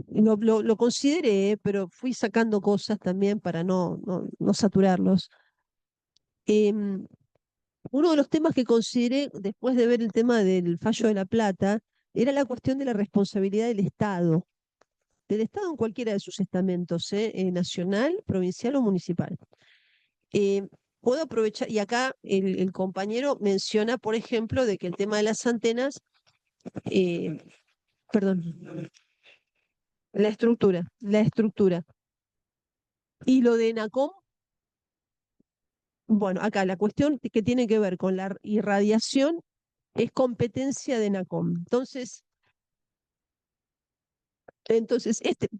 lo consideré, pero fui sacando cosas también para no saturarlos. Em, Uno de los temas que consideré después de ver el tema del fallo de La Plata era la cuestión de la responsabilidad del Estado en cualquiera de sus estamentos, nacional, provincial o municipal. Eh, Puedo aprovechar, y acá el compañero menciona, por ejemplo, de que el tema de las antenas, eh, perdón, la estructura. Y lo de ENACOM, bueno, acá la cuestión que tiene que ver con la irradiación es competencia de ENACOM. Entonces,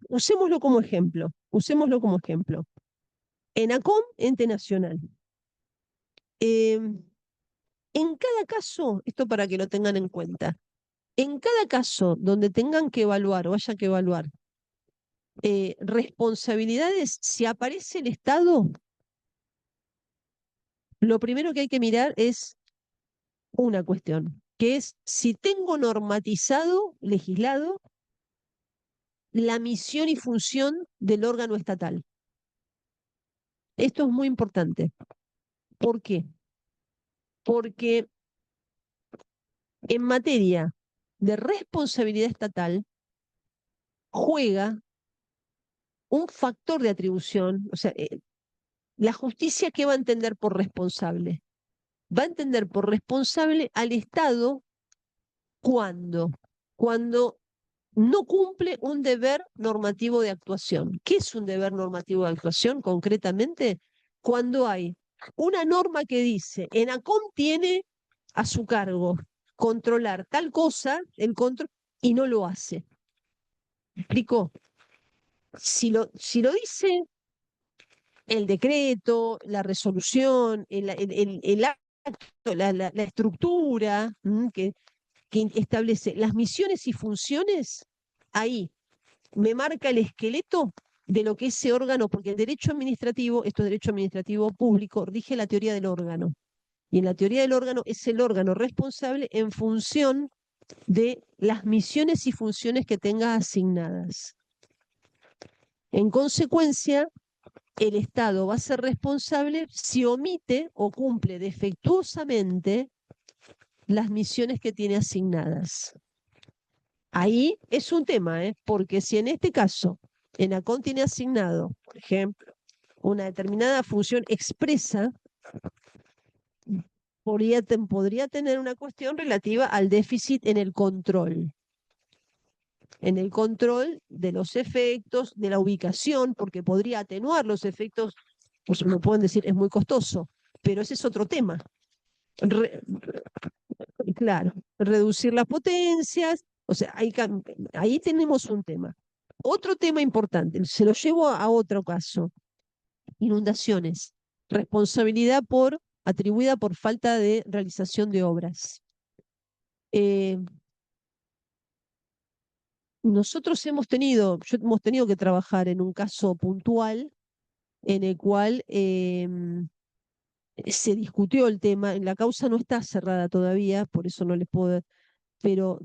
usémoslo como ejemplo, usémoslo como ejemplo. ENACOM, ente nacional. En cada caso, esto para que lo tengan en cuenta, en cada caso donde tengan que evaluar o haya que evaluar responsabilidades, si aparece el Estado, lo primero que hay que mirar es una cuestión, que es si tengo normatizado, legislado, la misión y función del órgano estatal. Esto es muy importante. ¿Por qué? Porque en materia de responsabilidad estatal juega un factor de atribución, o sea, la justicia, ¿qué va a entender por responsable? Va a entender por responsable al Estado cuando no cumple un deber normativo de actuación. ¿Qué es un deber normativo de actuación concretamente? Cuando hay una norma que dice, ENACOM tiene a su cargo controlar tal cosa, el control, y no lo hace. ¿Me explico? Si lo dice el decreto, la resolución, el acto, la estructura que establece las misiones y funciones, ahí me marca el esqueleto, de lo que ese órgano, porque el derecho administrativo, esto es derecho administrativo público, rige la teoría del órgano. Y en la teoría del órgano es el órgano responsable en función de las misiones y funciones que tenga asignadas. En consecuencia, el Estado va a ser responsable si omite o cumple defectuosamente las misiones que tiene asignadas. Ahí es un tema, porque si en este caso ENACON tiene asignado, por ejemplo, una determinada función expresa, podría tener una cuestión relativa al déficit en el control de los efectos, de la ubicación, porque podría atenuar los efectos, pues me pueden decir, es muy costoso, pero ese es otro tema. Claro, reducir las potencias, o sea, ahí tenemos un tema. Otro tema importante, se lo llevo a otro caso, inundaciones, responsabilidad atribuida por falta de realización de obras. Nosotros hemos tenido que trabajar en un caso puntual en el cual se discutió el tema, la causa no está cerrada todavía, por eso no les puedo, pero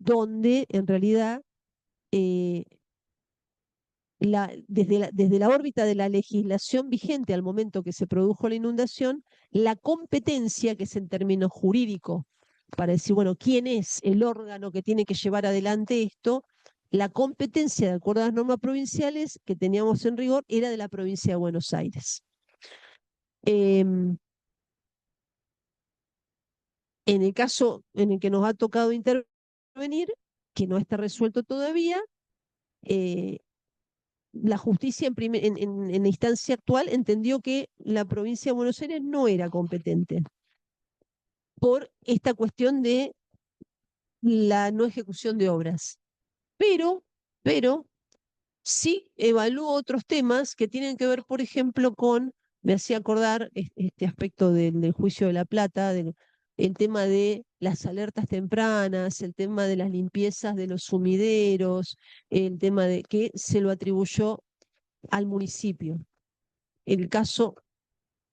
donde en realidad eh, desde la órbita de la legislación vigente al momento que se produjo la inundación, la competencia, que es en términos jurídicos, para decir, bueno, ¿quién es el órgano que tiene que llevar adelante esto? La competencia, de acuerdo a las normas provinciales que teníamos en rigor, era de la provincia de Buenos Aires. En el caso en el que nos ha tocado intervenir, que no está resuelto todavía, la justicia en la instancia actual entendió que la provincia de Buenos Aires no era competente por esta cuestión de la no ejecución de obras. Pero sí evalúo otros temas que tienen que ver, por ejemplo, me hacía acordar este aspecto del juicio de La Plata, el tema de las alertas tempranas, el tema de las limpiezas de los sumideros, el tema de que se lo atribuyó al municipio. El caso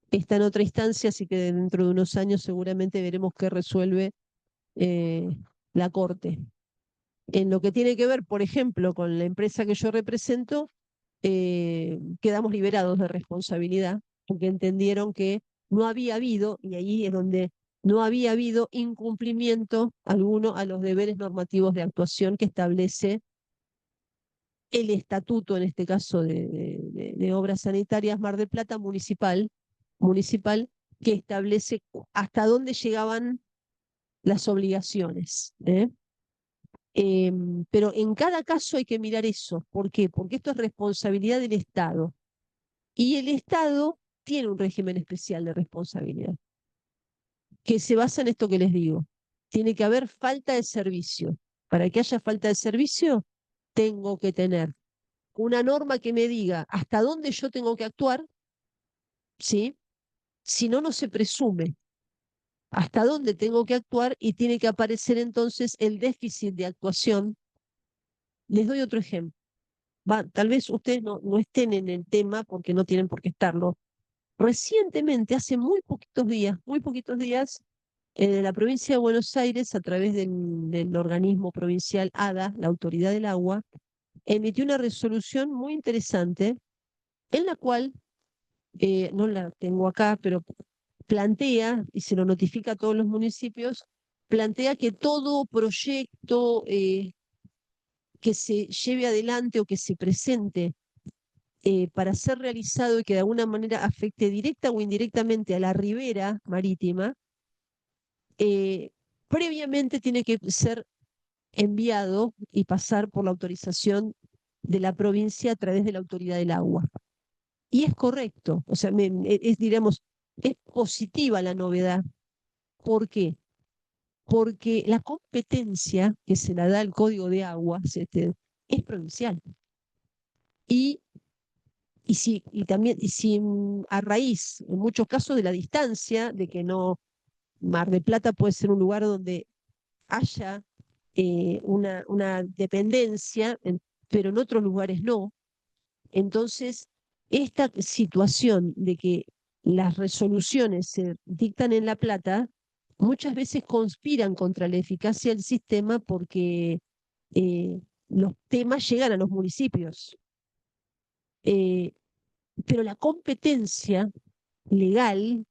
está en otra instancia, así que dentro de unos años seguramente veremos qué resuelve la Corte. En lo que tiene que ver, por ejemplo, con la empresa que yo represento, quedamos liberados de responsabilidad porque entendieron que no había habido, y ahí es donde no había habido incumplimiento alguno a los deberes normativos de actuación que establece el estatuto, en este caso de obras sanitarias Mar del Plata municipal, que establece hasta dónde llegaban las obligaciones. Pero en cada caso hay que mirar eso. ¿Por qué? Porque esto es responsabilidad del Estado. Y el Estado tiene un régimen especial de responsabilidad, que se basa en esto que les digo. Tiene que haber falta de servicio. Para que haya falta de servicio, tengo que tener una norma que me diga hasta dónde yo tengo que actuar, ¿sí? Si no, no se presume hasta dónde tengo que actuar y tiene que aparecer entonces el déficit de actuación. Les doy otro ejemplo. Tal vez ustedes no estén en el tema porque no tienen por qué estarlo. Recientemente, hace muy poquitos días, la provincia de Buenos Aires, a través del organismo provincial ADA, la Autoridad del Agua, emitió una resolución muy interesante en la cual, no la tengo acá, pero plantea, y se lo notifica a todos los municipios, plantea que todo proyecto que se lleve adelante o que se presente para ser realizado y que de alguna manera afecte directa o indirectamente a la ribera marítima, previamente tiene que ser enviado y pasar por la autorización de la provincia a través de la autoridad del agua. Y es correcto, o sea, diremos, es positiva la novedad. ¿Por qué? Porque la competencia que se la da el Código de Aguas es provincial. Y si a raíz, en muchos casos, de la distancia, de que no, Mar del Plata puede ser un lugar donde haya una dependencia, pero en otros lugares no, Entonces, esta situación de que las resoluciones se dictan en La Plata muchas veces conspiran contra la eficacia del sistema porque eh, los temas llegan a los municipios. Eh, pero la competencia legal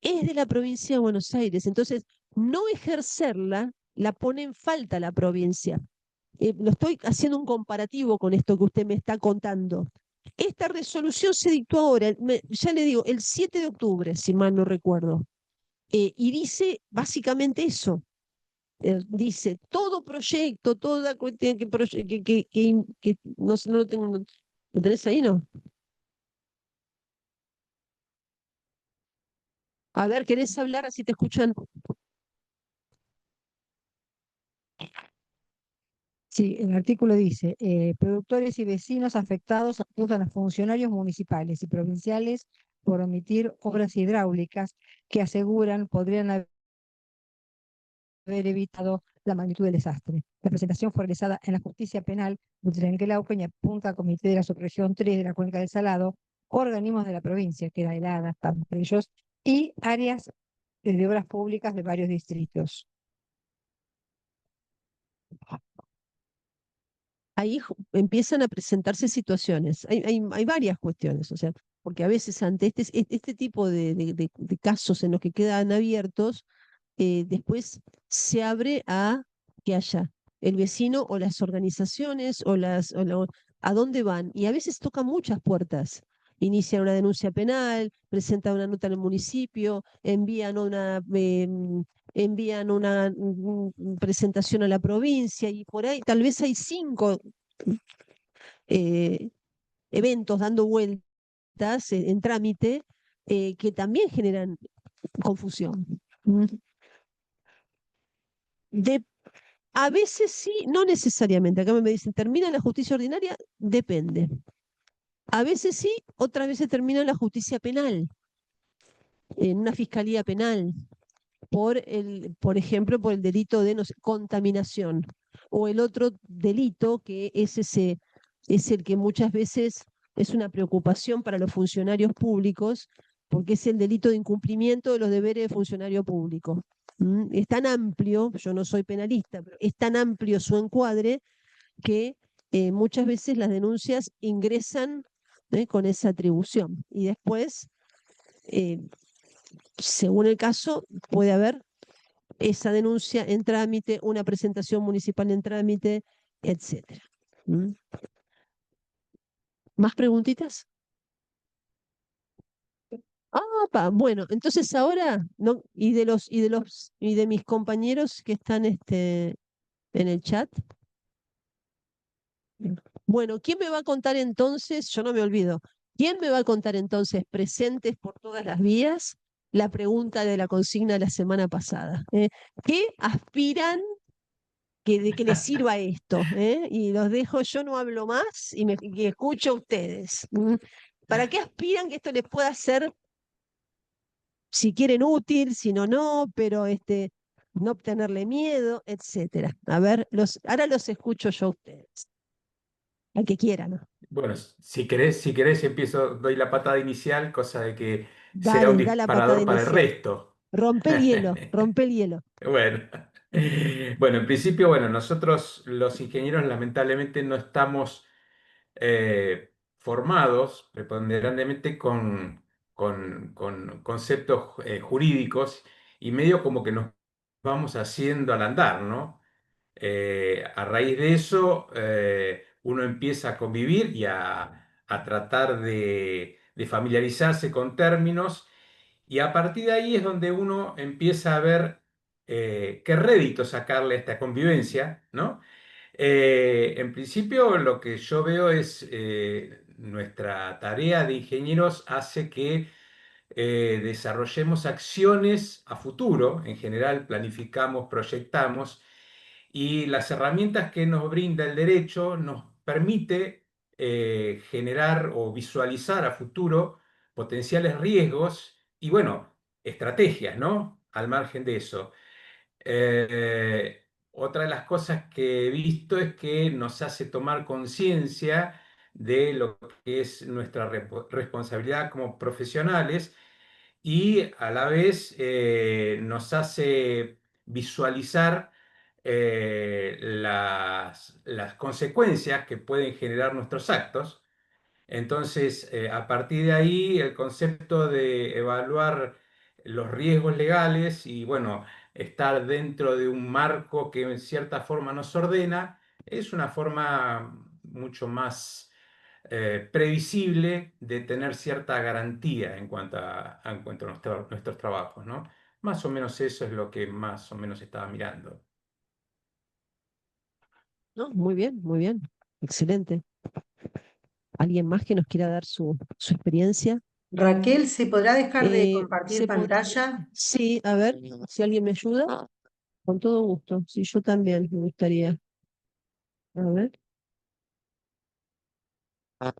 es de la provincia de Buenos Aires. Entonces, no ejercerla la pone en falta la provincia. Lo estoy haciendo un comparativo con esto que usted me está contando. Esta resolución se dictó ahora, ya le digo, el 7 de octubre, si mal no recuerdo, y dice básicamente eso. Dice, todo proyecto, toda cuestión que no, no lo tengo, ¿lo tenés ahí, no? A ver, ¿querés hablar? Así te escuchan. Sí, el artículo dice, productores y vecinos afectados acusan a funcionarios municipales y provinciales por omitir obras hidráulicas que aseguran podrían haber evitado la magnitud del desastre. La presentación fue realizada en la justicia penal de Trenquelauquen y apunta al Comité de la Subregión 3 de la Cuenca del Salado, organismos de la provincia, que era el ADA, estamos entre ellos, y áreas de obras públicas de varios distritos. Ahí empiezan a presentarse situaciones. Hay varias cuestiones, o sea, porque a veces ante este tipo de casos en los que quedan abiertos, después se abre a que haya el vecino o las organizaciones a dónde van. Y a veces tocan muchas puertas. Inician una denuncia penal, presentan una nota en el municipio, envían una presentación a la provincia y por ahí tal vez hay 5 eh, eventos dando vueltas en trámite que también generan confusión. Mm. De, a veces sí, no necesariamente. Acá me dicen, ¿termina la justicia ordinaria? Depende. A veces sí, otras veces termina la justicia penal, en una fiscalía penal, por ejemplo, por el delito de no sé, contaminación. O el otro delito que es el que muchas veces es una preocupación para los funcionarios públicos, porque es el delito de incumplimiento de los deberes de funcionario público. Es tan amplio, yo no soy penalista, pero es tan amplio su encuadre que muchas veces las denuncias ingresan con esa atribución. Y después, eh, según el caso, puede haber esa denuncia en trámite, una presentación municipal en trámite, etcétera. ¿Mm? ¿Más preguntitas? Bueno, entonces ahora, no, y de mis compañeros que están en el chat. Bueno, ¿quién me va a contar entonces? Yo no me olvido. ¿Quién me va a contar entonces, presentes por todas las vías, la pregunta de la consigna de la semana pasada? ¿Qué aspiran de que les sirva esto? Y los dejo, yo no hablo más y escucho a ustedes. ¿Para qué aspiran que esto les pueda ser, si quieren, útil, si no, no, pero no tenerle miedo, etcétera? A ver, ahora los escucho yo a ustedes, al que quieran. Bueno, si querés, empiezo, doy la patada inicial, cosa de que sea un Dale, da la patada disparador para el inicial. resto. Rompe el hielo, rompe el hielo. Bueno, bueno, en principio, bueno, nosotros los ingenieros lamentablemente no estamos formados preponderantemente con conceptos jurídicos y medio como que nos vamos haciendo al andar, ¿no? A raíz de eso, uno empieza a convivir y a tratar de familiarizarse con términos y a partir de ahí es donde uno empieza a ver qué rédito sacarle a esta convivencia, ¿no? En principio, lo que yo veo es nuestra tarea de ingenieros hace que desarrollemos acciones a futuro. En general, planificamos, proyectamos y las herramientas que nos brinda el derecho nos permite generar o visualizar a futuro potenciales riesgos y, bueno, estrategias, ¿no? Al margen de eso. Otra de las cosas que he visto es que nos hace tomar conciencia de lo que es nuestra responsabilidad como profesionales y a la vez nos hace visualizar las consecuencias que pueden generar nuestros actos. Entonces, a partir de ahí, el concepto de evaluar los riesgos legales y, bueno, estar dentro de un marco que en cierta forma nos ordena, es una forma mucho más previsible de tener cierta garantía en cuanto a nuestros trabajos, ¿no? Más o menos eso es lo que más o menos estaba mirando. ¿No? Muy bien, excelente. ¿Alguien más que nos quiera dar su experiencia? Raquel, ¿se podrá dejar de compartir ¿Se podría? pantalla? Sí, a ver, si alguien me ayuda, con todo gusto. Sí, yo también me gustaría. A ver, a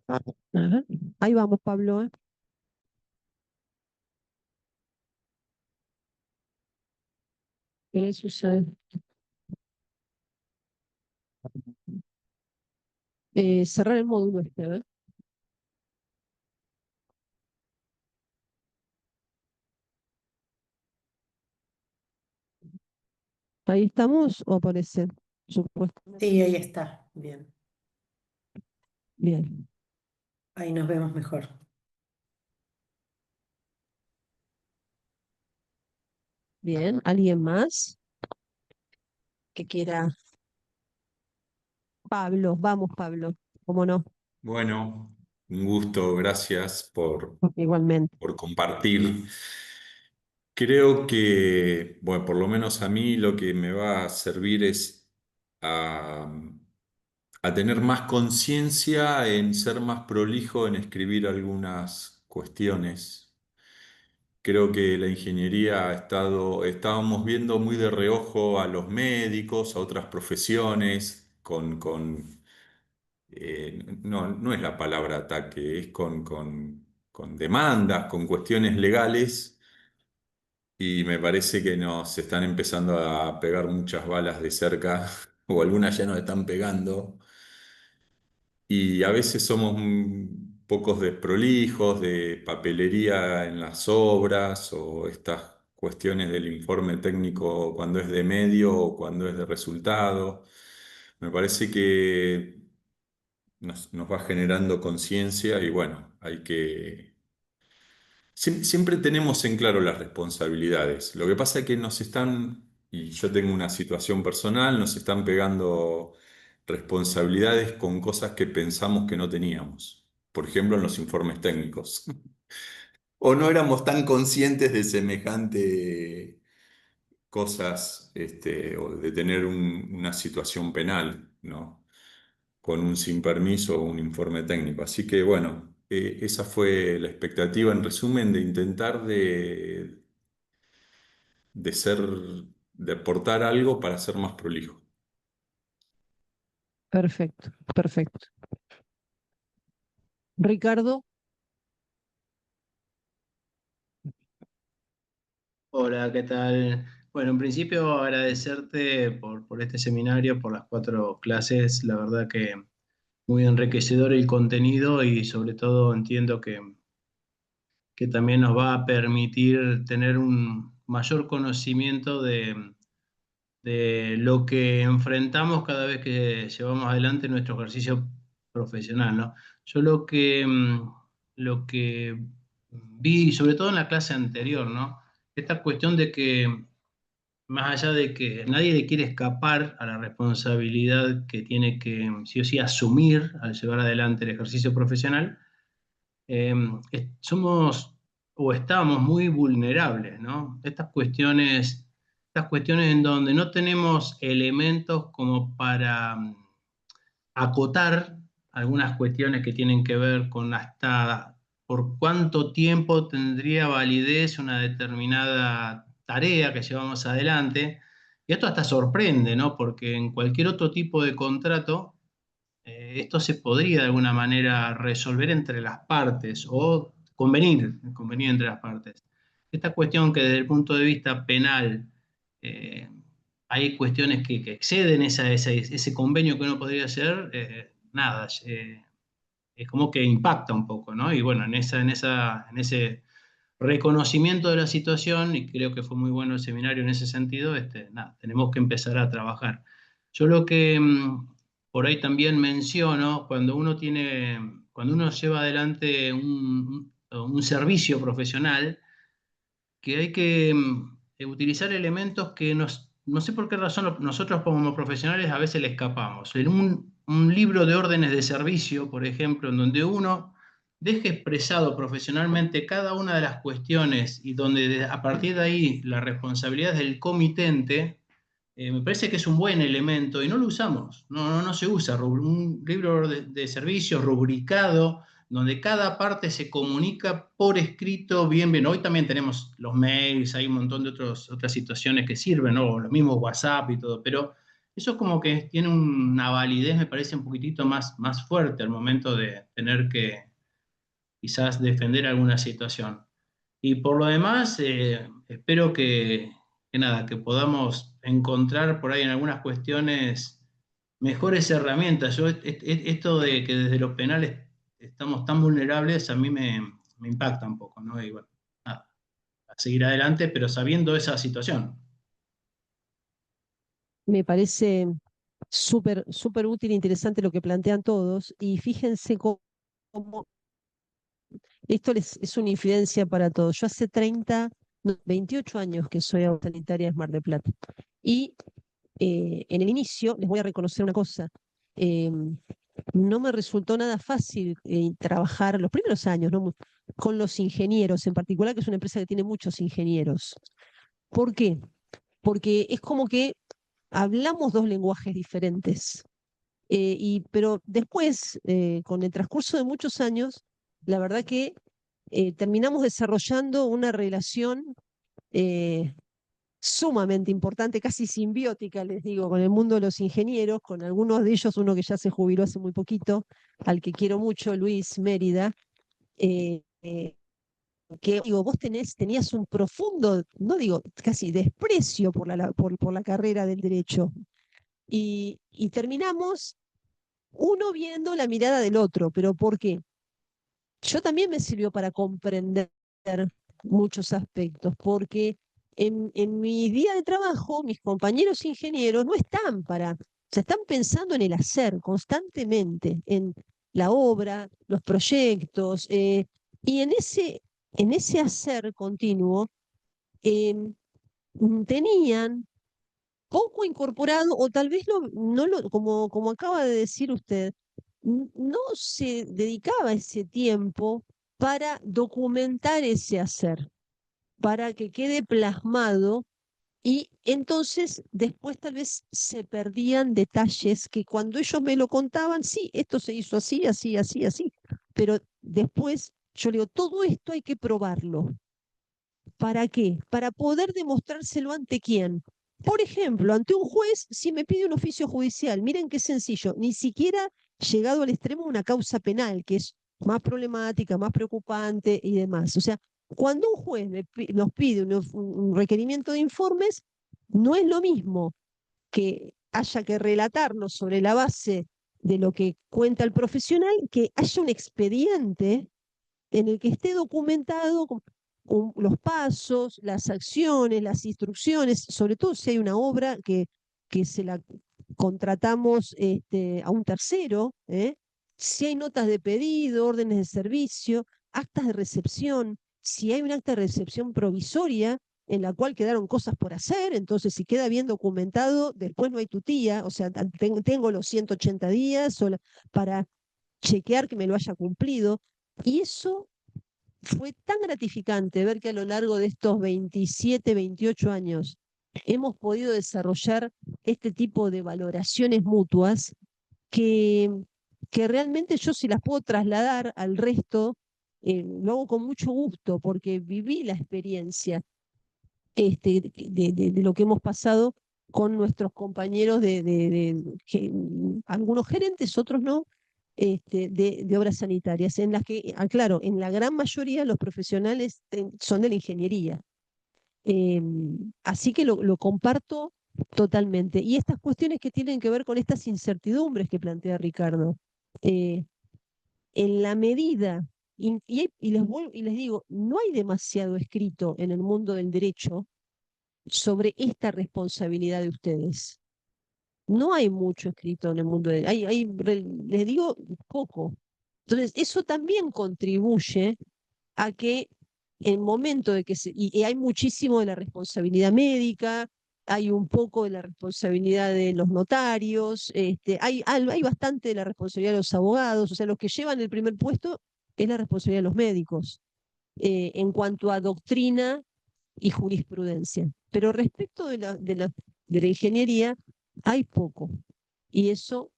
ver. Ahí vamos, Pablo, ¿eh? ¿Qué sucede? Cerrar el módulo este, a ver. Ahí estamos o aparece, supuestamente. Sí, ahí está. Bien, Bien, ahí nos vemos mejor. bien. ¿Alguien más que quiera? Pablo, vamos, Pablo. ¿Cómo no? Bueno, un gusto, gracias Igualmente. por compartir. Creo que, bueno, por lo menos a mí lo que me va a servir es a, a tener más conciencia, en ser más prolijo, en escribir algunas cuestiones. Creo que la ingeniería estábamos viendo muy de reojo a los médicos, a otras profesiones, no, no es la palabra ataque, es con demandas, con cuestiones legales, y me parece que nos están empezando a pegar muchas balas de cerca, o algunas ya nos están pegando, y a veces somos pocos desprolijos, de papelería en las obras, o estas cuestiones del informe técnico cuando es de medio o cuando es de resultado. Me parece que nos va generando conciencia y bueno, hay que... Siempre tenemos en claro las responsabilidades. Lo que pasa es que nos están, y yo tengo una situación personal, nos están pegando responsabilidades con cosas que pensamos que no teníamos. Por ejemplo, en los informes técnicos. O no éramos tan conscientes de semejante cosas, o de tener una situación penal, ¿no? Con un sin permiso o un informe técnico. Así que bueno, esa fue la expectativa en resumen de intentar de ser, de aportar algo para ser más prolijo. Perfecto, perfecto. Ricardo, Hola, ¿qué tal? Bueno, en principio agradecerte por este seminario, por las 4 clases. La verdad que muy enriquecedor el contenido y sobre todo entiendo que también nos va a permitir tener un mayor conocimiento de lo que enfrentamos cada vez que llevamos adelante nuestro ejercicio profesional, ¿no? Yo lo que vi, sobre todo en la clase anterior, ¿no? Esta cuestión de que más allá de que nadie le quiere escapar a la responsabilidad que tiene que sí o sí asumir al llevar adelante el ejercicio profesional, eh, somos o estamos muy vulnerables, ¿no? Estas cuestiones en donde no tenemos elementos como para acotar algunas cuestiones que tienen que ver con hasta por cuánto tiempo tendría validez una determinada tarea que llevamos adelante. Y esto hasta sorprende, ¿no? Porque en cualquier otro tipo de contrato, esto se podría de alguna manera resolver entre las partes o convenir entre las partes. Esta cuestión que desde el punto de vista penal eh, hay cuestiones que exceden ese convenio que uno podría hacer, nada, es como que impacta un poco, ¿no? Y bueno, en ese reconocimiento de la situación, y creo que fue muy bueno el seminario en ese sentido, nada, tenemos que empezar a trabajar. Yo lo que por ahí también menciono, cuando uno lleva adelante un servicio profesional, que hay que utilizar elementos que no sé por qué razón nosotros como profesionales a veces le escapamos. En un libro de órdenes de servicio, por ejemplo, en donde uno deje expresado profesionalmente cada una de las cuestiones y donde a partir de ahí la responsabilidad es del comitente, me parece que es un buen elemento y no lo usamos, no se usa. Un libro de servicios rubricado, donde cada parte se comunica por escrito bien. Hoy también tenemos los mails, hay un montón de otras situaciones que sirven, ¿no? Lo mismo WhatsApp y todo, pero eso como que tiene una validez, me parece un poquitito más fuerte al momento de tener que quizás defender alguna situación. Y por lo demás, espero nada, que podamos encontrar por ahí en algunas cuestiones mejores herramientas. Esto de que desde los penales estamos tan vulnerables, a mí me impacta un poco, ¿no? Y bueno, nada, a seguir adelante, pero sabiendo esa situación. Me parece súper útil e interesante lo que plantean todos, y fíjense cómo esto es una infidencia para todos. Yo hace 28 años que soy agua sanitaria de Mar del Plata. Y en el inicio, les voy a reconocer una cosa, eh, no me resultó nada fácil trabajar los primeros años, ¿no? Con los ingenieros en particular, que es una empresa que tiene muchos ingenieros. ¿Por qué? Porque es como que hablamos dos lenguajes diferentes. Pero después, con el transcurso de muchos años, la verdad que terminamos desarrollando una relación eh, sumamente importante, casi simbiótica, les digo, con el mundo de los ingenieros, con algunos de ellos, uno que ya se jubiló hace muy poquito, al que quiero mucho, Luis Mérida, eh, eh, que digo, vos tenías un profundo, no digo casi desprecio por la carrera del derecho. Y terminamos uno viendo la mirada del otro, pero ¿por qué? Yo también me sirvió para comprender muchos aspectos, porque en mi día de trabajo, mis compañeros ingenieros no están se están pensando en el hacer constantemente, en la obra, los proyectos, y en ese hacer continuo em, tenían poco incorporado, o tal vez no como acaba de decir usted, no se dedicaba ese tiempo para documentar ese hacer, para que quede plasmado, y entonces después tal vez se perdían detalles que cuando ellos me lo contaban, sí, esto se hizo así, así, así, así, pero después yo le digo, todo esto hay que probarlo. ¿Para qué? Para poder demostrárselo ante quién. Por ejemplo, ante un juez, si me pide un oficio judicial, miren qué sencillo, ni siquiera llegado al extremo de una causa penal, que es más problemática, más preocupante y demás. O sea, cuando un juez nos pide un requerimiento de informes, no es lo mismo que haya que relatarnos sobre la base de lo que cuenta el profesional, que haya un expediente en el que esté documentado los pasos, las acciones, las instrucciones, sobre todo si hay una obra que se la contratamos a un tercero, si hay notas de pedido, órdenes de servicio, actas de recepción, si hay un acta de recepción provisoria en la cual quedaron cosas por hacer, entonces si queda bien documentado, después no hay tutía, o sea, tengo los 180 días para chequear que me lo haya cumplido. Y eso fue tan gratificante ver que a lo largo de estos 27, 28 años hemos podido desarrollar este tipo de valoraciones mutuas que, que realmente yo, si las puedo trasladar al resto, lo hago con mucho gusto porque viví la experiencia de lo que hemos pasado con nuestros compañeros algunos gerentes, otros no, de obras sanitarias, en las que, claro, en la gran mayoría los profesionales son de la ingeniería. Así que lo comparto totalmente. Y estas cuestiones que tienen que ver con estas incertidumbres que plantea Ricardo. en la medida, y les digo, no hay demasiado escrito en el mundo del derecho sobre esta responsabilidad de ustedes. No hay mucho escrito en el mundo del les digo, poco. Entonces, eso también contribuye a que el momento de que y hay muchísimo de la responsabilidad médica, hay un poco de la responsabilidad de los notarios, hay bastante de la responsabilidad de los abogados, o sea, los que llevan el primer puesto es la responsabilidad de los médicos, en cuanto a doctrina y jurisprudencia. Pero respecto de la ingeniería, hay poco. Y eso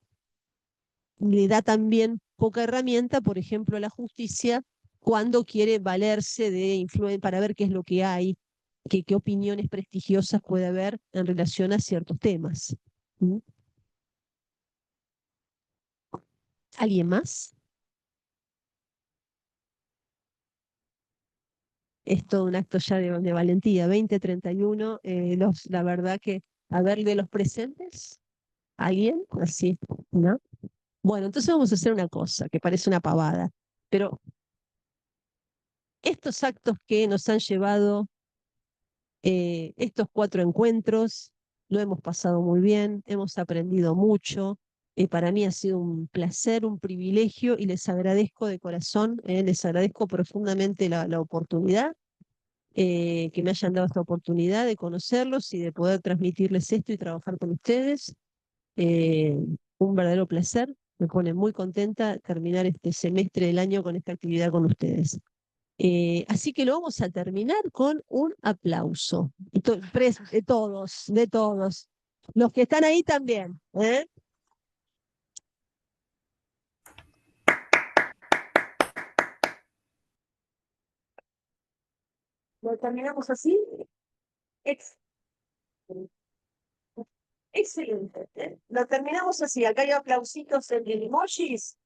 le da también poca herramienta, por ejemplo, a la justicia cuando quiere valerse de influencia para ver qué es lo que hay, qué opiniones prestigiosas puede haber en relación a ciertos temas. ¿Mm? ¿Alguien más? Es todo un acto ya de valentía. 2031, la verdad que, a ver, de los presentes, ¿alguien? Así, ¿no? Bueno, entonces vamos a hacer una cosa que parece una pavada, pero estos actos que nos han llevado estos 4 encuentros, lo hemos pasado muy bien, hemos aprendido mucho. Para mí ha sido un placer, un privilegio y les agradezco de corazón, les agradezco profundamente la oportunidad, que me hayan dado esta oportunidad de conocerlos y de poder transmitirles esto y trabajar con ustedes. Un verdadero placer, me pone muy contenta terminar este semestre del año con esta actividad con ustedes. Así que lo vamos a terminar con un aplauso. De todos. Los que están ahí también. ¿Lo terminamos así? Ex- Excelente. Lo terminamos así. Acá hay aplausitos en emojis.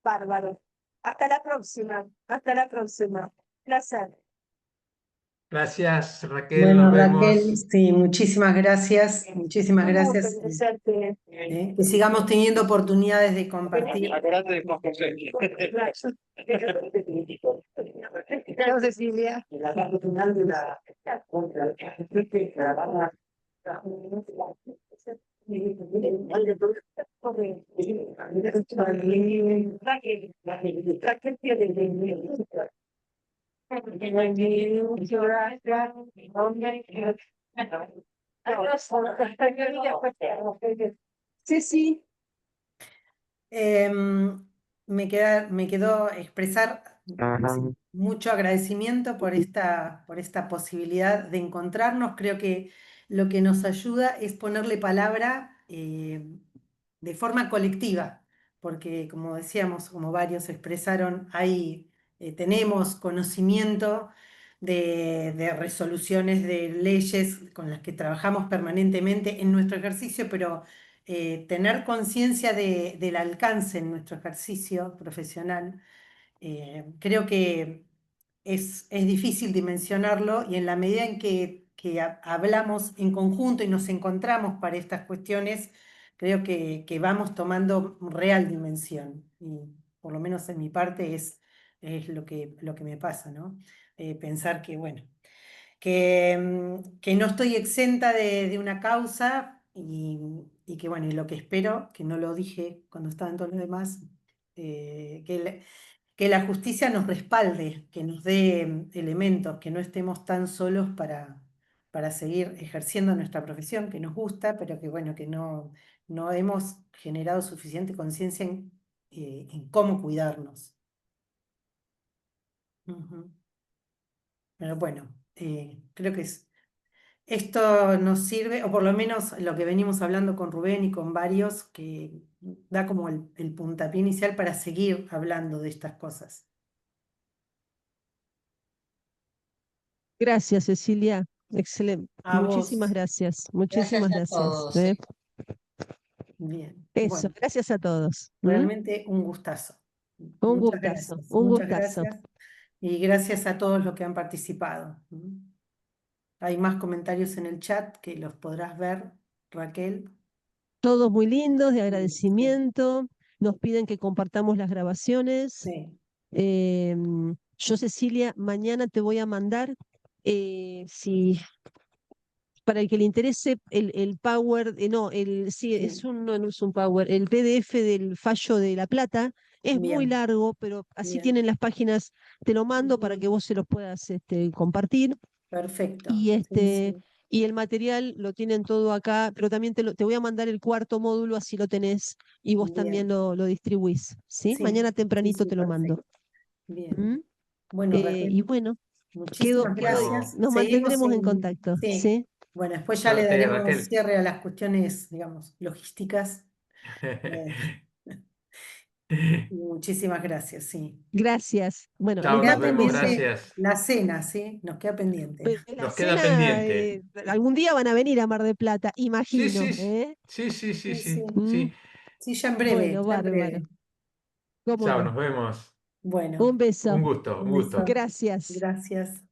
Bárbaro. Hasta la próxima. Hasta la próxima. Placer. Gracias, Raquel, Bueno, nos Raquel, vemos. sí, muchísimas gracias, muchísimas Un gusto gracias. conocerte. Que sigamos teniendo oportunidades de compartir. Chao, Cecilia. Sí, sí. Me quedó expresar mucho agradecimiento por esta posibilidad de encontrarnos. Creo que lo que nos ayuda es ponerle palabra de forma colectiva, porque como decíamos, como varios expresaron, tenemos conocimiento de resoluciones de leyes con las que trabajamos permanentemente en nuestro ejercicio, pero tener conciencia del alcance en nuestro ejercicio profesional, creo que es difícil dimensionarlo y en la medida en que hablamos en conjunto y nos encontramos para estas cuestiones, creo que vamos tomando real dimensión. Y por lo menos en mi parte es lo que me pasa, ¿no? Pensar que, bueno, que no estoy exenta de una causa y que, bueno, y lo que espero, que no lo dije cuando estaban todos los demás, que la justicia nos respalde, que nos dé elementos, que no estemos tan solos para seguir ejerciendo nuestra profesión, que nos gusta, pero que, bueno, que no hemos generado suficiente conciencia en cómo cuidarnos. Ujú. Pero bueno, creo que esto nos sirve, o por lo menos lo que venimos hablando con Rubén y con varios, que da como el puntapié inicial para seguir hablando de estas cosas. Gracias, Cecilia. Excelente. A Muchísimas vos. gracias. Muchísimas Gracias a gracias. todos. Bien. Eso, Bueno, gracias a todos. realmente un gustazo. Un Muchas gustazo, gracias. un Muchas gustazo. gracias. Y gracias a todos los que han participado. Hay más comentarios en el chat que los podrás ver, Raquel. Todos muy lindos, de Sí. agradecimiento. nos piden que compartamos las grabaciones. Sí, Yo, Cecilia, mañana te voy a mandar, si para el que le interese, el Power, no, sí, sí, no es un Power, el PDF del fallo de La Plata. Es muy bien, largo, pero así bien. tienen las páginas, te lo mando para Ujú, que vos se los puedas compartir. perfecto, Y sí, sí, y el material lo tienen todo acá, pero también te voy a mandar el cuarto módulo, así lo tenés y vos también bien, lo distribuís, ¿sí? sí, Mañana sí, tempranito sí, te lo mando. perfecto, bien. ¿Mm? Bueno, Y Raquel, bueno, muchísimas Bueno, gracias. nos Seguimos mantendremos en en, contacto, sí, ¿sí? bueno, después ya le suerte, daremos Raquel. cierre a las cuestiones, digamos, logísticas. Eh, Muchísimas gracias, sí. Gracias. Bueno, Nos les Chao, queda nos mando un vemos, beso. pendiente gracias. la cena, ¿sí? Nos queda pendiente. La Nos queda cena, pendiente. algún día van a venir a Mar del Plata, Sí, imagino, sí, ¿eh? sí, sí, sí, Sí, sí, sí, Mm, sí. sí, ya en breve, Bueno, ya en bárbaro. breve. ¿Cómo Chao, no? nos vemos. Un Bueno, beso. Un gusto, un un gusto. beso. Gracias. Gracias.